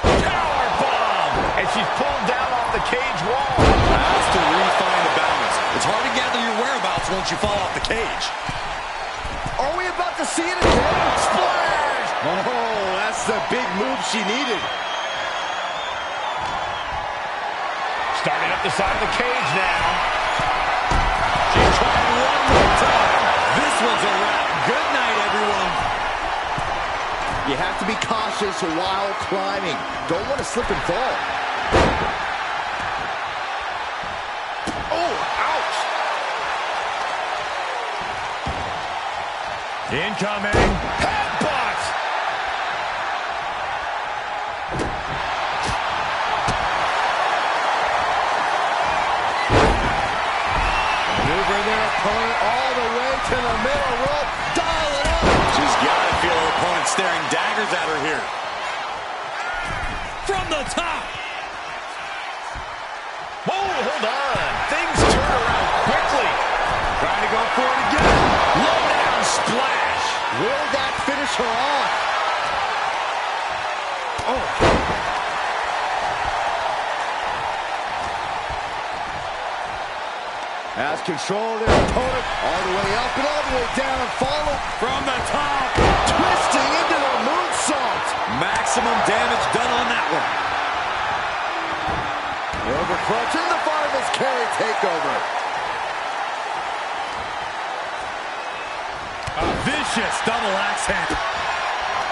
Power bomb! And she's pulled down off the cage wall. Has to refine the balance. It's hard to gather your whereabouts once you fall off the cage. Are we about to see it again? Splash! Oh, that's the big move she needed. Starting up the side of the cage now. She's trying one more time. This one's a wrap. Good night, everyone. You have to be cautious while climbing. Don't want to slip and fall. Oh, ouch! Incoming. Headbutt! Maneuver their opponent all the way to the middle rope. Dial it up. She's got to feel her opponent staring daggers at her here. From the top. Oh, hold on. Things turn around quickly. Trying to go for it again. Low down splash. Will that finish her off? Oh. Has control of their opponent all the way up and all the way down. Follow From the top. twisting into the moonsault. Maximum damage done on that one. Overcrunch in the Vargas carry takeover. A vicious double axe handle.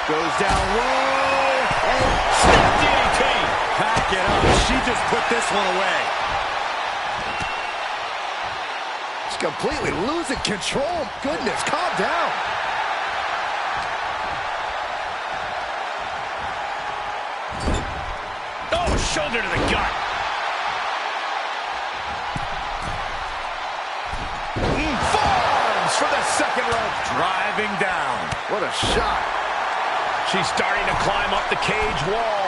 Goes down low. And Snap DDT. Pack it up. She just put this one away. she's completely losing control. Goodness, calm down. Oh, shoulder to the gut. Forearms for the second rope. Driving down. What a shot. She's starting to climb up the cage wall.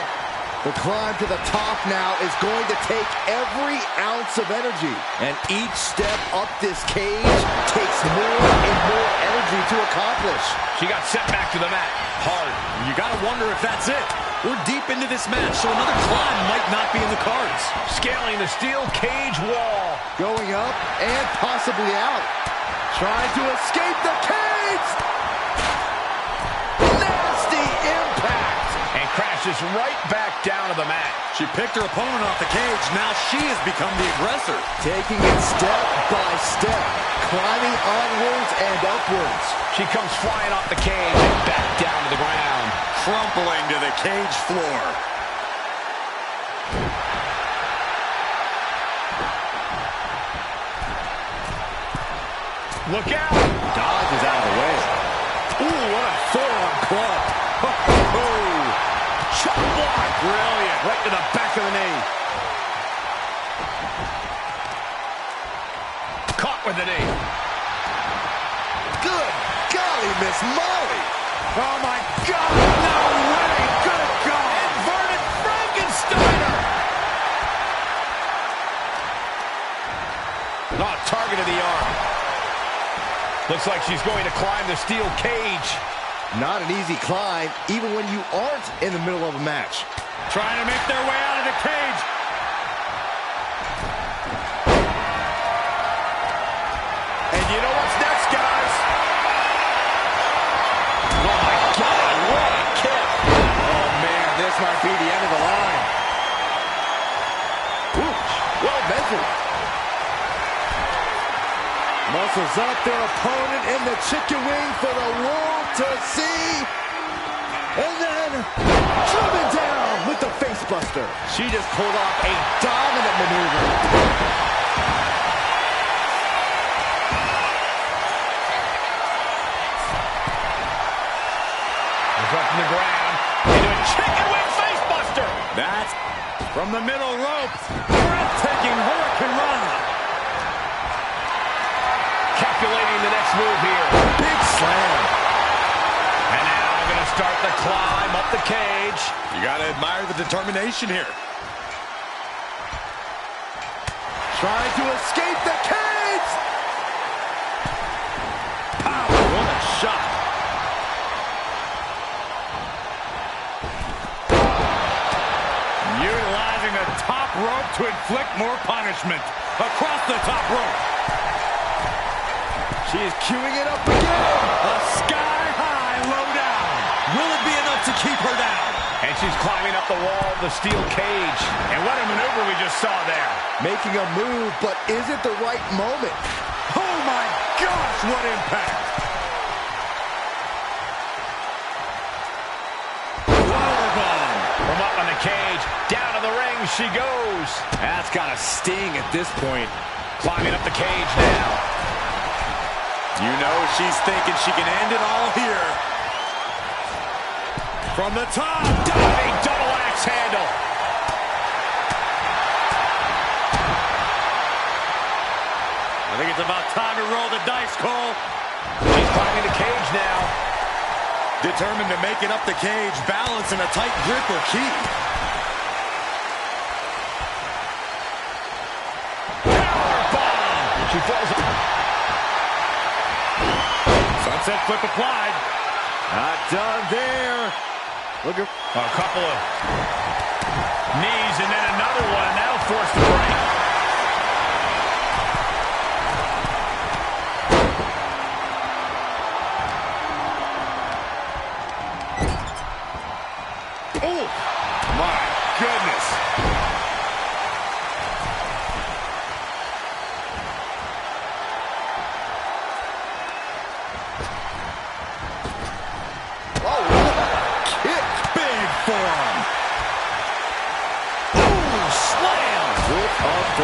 The climb to the top now is going to take every ounce of energy. And each step up this cage takes more and more energy to accomplish. She got sent back to the mat. Hard. You gotta wonder if that's it. We're deep into this match, so another climb might not be in the cards. Scaling the steel cage wall. Going up and possibly out. Trying to escape the cage. Nasty impact. And crashes right back down to the mat. She picked her opponent off the cage. Now she has become the aggressor. Taking it step by step. Climbing onwards and upwards. She comes flying off the cage and back down to the ground. Crumpling to the cage floor. Look out! Dodge is out of the way. Ooh, what a forearm club. Chop block. Brilliant. Right to the back of the knee. Caught with the knee. Good golly, Miss Molly. Oh, my God. No way. Good God. Inverted Frankensteiner. Oh, target of the arm. Looks like she's going to climb the steel cage. Not an easy climb, even when you aren't in the middle of a match. Trying to make their way out of the cage. And you know what's next, guys? Oh, my God, what a kick. Oh, man, this might be the end of the line. Ooh, well measured. Muscles up their opponent in the chicken wing for the world to see. And then driven down with the face buster. She just pulled off a dominant maneuver. Up from the ground into a chicken wing face buster. That's from the middle rope. Breathtaking Hurricane Run. Calculating the next move here. Big slam. And now I'm going to start the climb up the cage. You gotta admire the determination here. Trying to escape the cage. Power. What a shot. Utilizing the top rope to inflict more punishment. Across the top rope. She is queuing it up again. A sky-high low down. Will it be enough to keep her down? And she's climbing up the wall of the steel cage. And what a maneuver we just saw there. Making a move, but is it the right moment? Oh my gosh, what impact! Powerbomb. From up on the cage, down to the ring she goes. That's got to sting at this point. Climbing up the cage now. You know she's thinking she can end it all here. From the top. Diving double axe handle. I think it's about time to roll the dice, Cole. She's climbing the cage now. Determined to make it up the cage, balance in a tight grip or key. Powerbomb. She falls. Sunset flip applied. Not done there. Look at A couple of knees and then another one, and that'll force the break.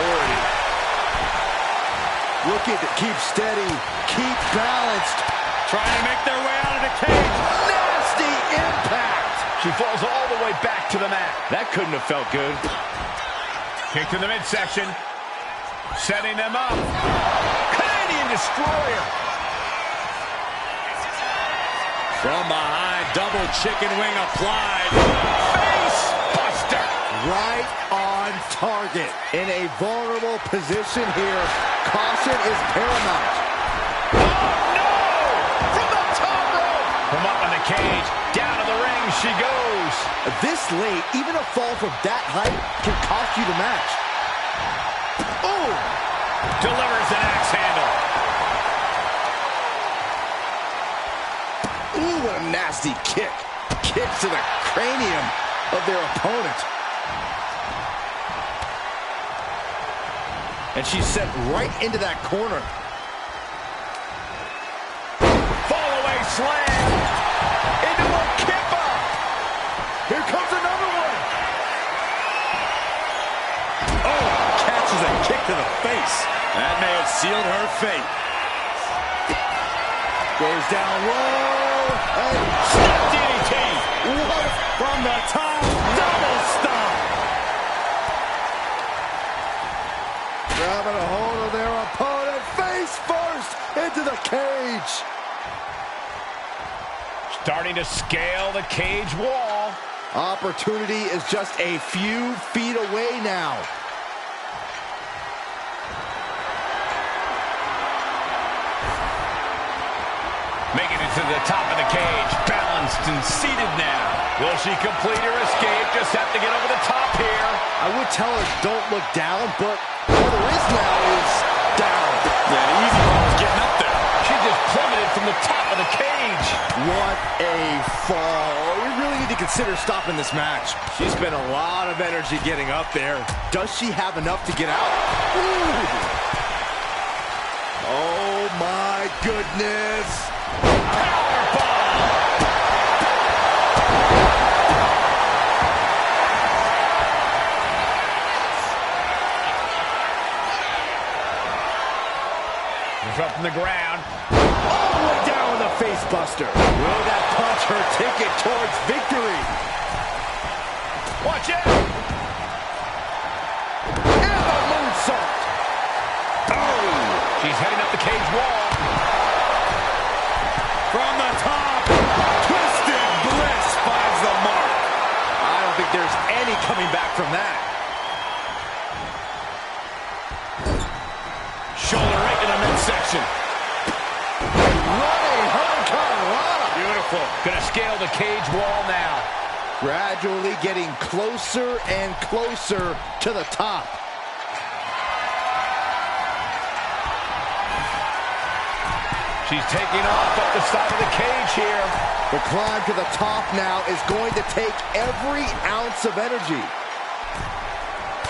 authority. Looking to keep steady, keep balanced. Trying to make their way out of the cage. Nasty impact. She falls all the way back to the mat. That couldn't have felt good. Kick to the midsection. Setting them up. Canadian destroyer. From behind, double chicken wing applied. Face buster. Right on target. In a vulnerable position here. Caution is paramount. Oh, no! From the top rope. From up on the cage, down to the ring she goes. This late, even a fall from that height can cost you the match. Ooh! Delivers an axe handle. Ooh, what a nasty kick. Kick to the cranium of their opponent. And she's sent right into that corner. Fall away slam. Into a kipper. Here comes another one. Oh, catches a kick to the face. That may have sealed her fate. Goes down low. And Step DDT. what? From the top, double stomp. Grabbing a hold of their opponent face first into the cage. Starting to scale the cage wall. Opportunity is just a few feet away now. Making it to the top of the cage. Balanced and seated now. Will she complete her escape? Just have to get over the top here. I would tell her don't look down, but all there is now is down. Yeah, the easy one was getting up there. She just plummeted from the top of the cage. What a fall. We really need to consider stopping this match. She spent a lot of energy getting up there. Does she have enough to get out? Ooh. Oh my goodness. Up from the ground. All the way down with a face buster. Will that punch her ticket towards victory? Watch out! And a moonsault. Oh! She's heading up the cage wall. From the top, Twisted Bliss finds the mark. I don't think there's any coming back from that. Shoulder right in the midsection. Running hurricanrana. Beautiful. Gonna scale the cage wall now. Gradually getting closer and closer to the top. She's taking off up the side of the cage here. The climb to the top now is going to take every ounce of energy.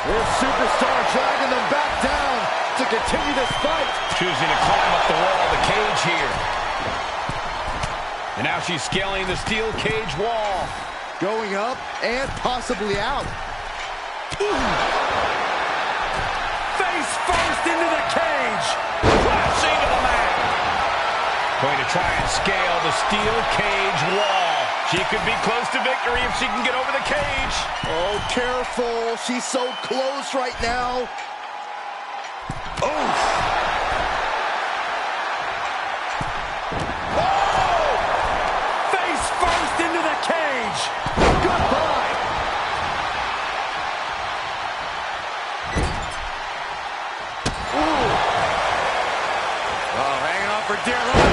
This superstar dragging them back down to continue this fight. Choosing to climb up the wall of the cage here. And now she's scaling the steel cage wall. Going up and possibly out. Ooh. Face first into the cage. Crashing to the mat. Going to try and scale the steel cage wall. She could be close to victory if she can get over the cage. Oh, careful. She's so close right now. Oh! Face first into the cage. Goodbye. Ooh. Oh, hanging on for dear life.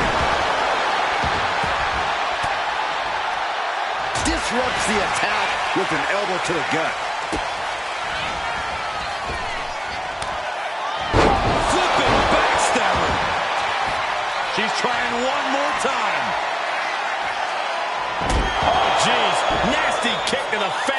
Disrupts the attack with an elbow to the gut. Flipping backstabber. She's trying one more time. Oh, jeez. Nasty kick to the face.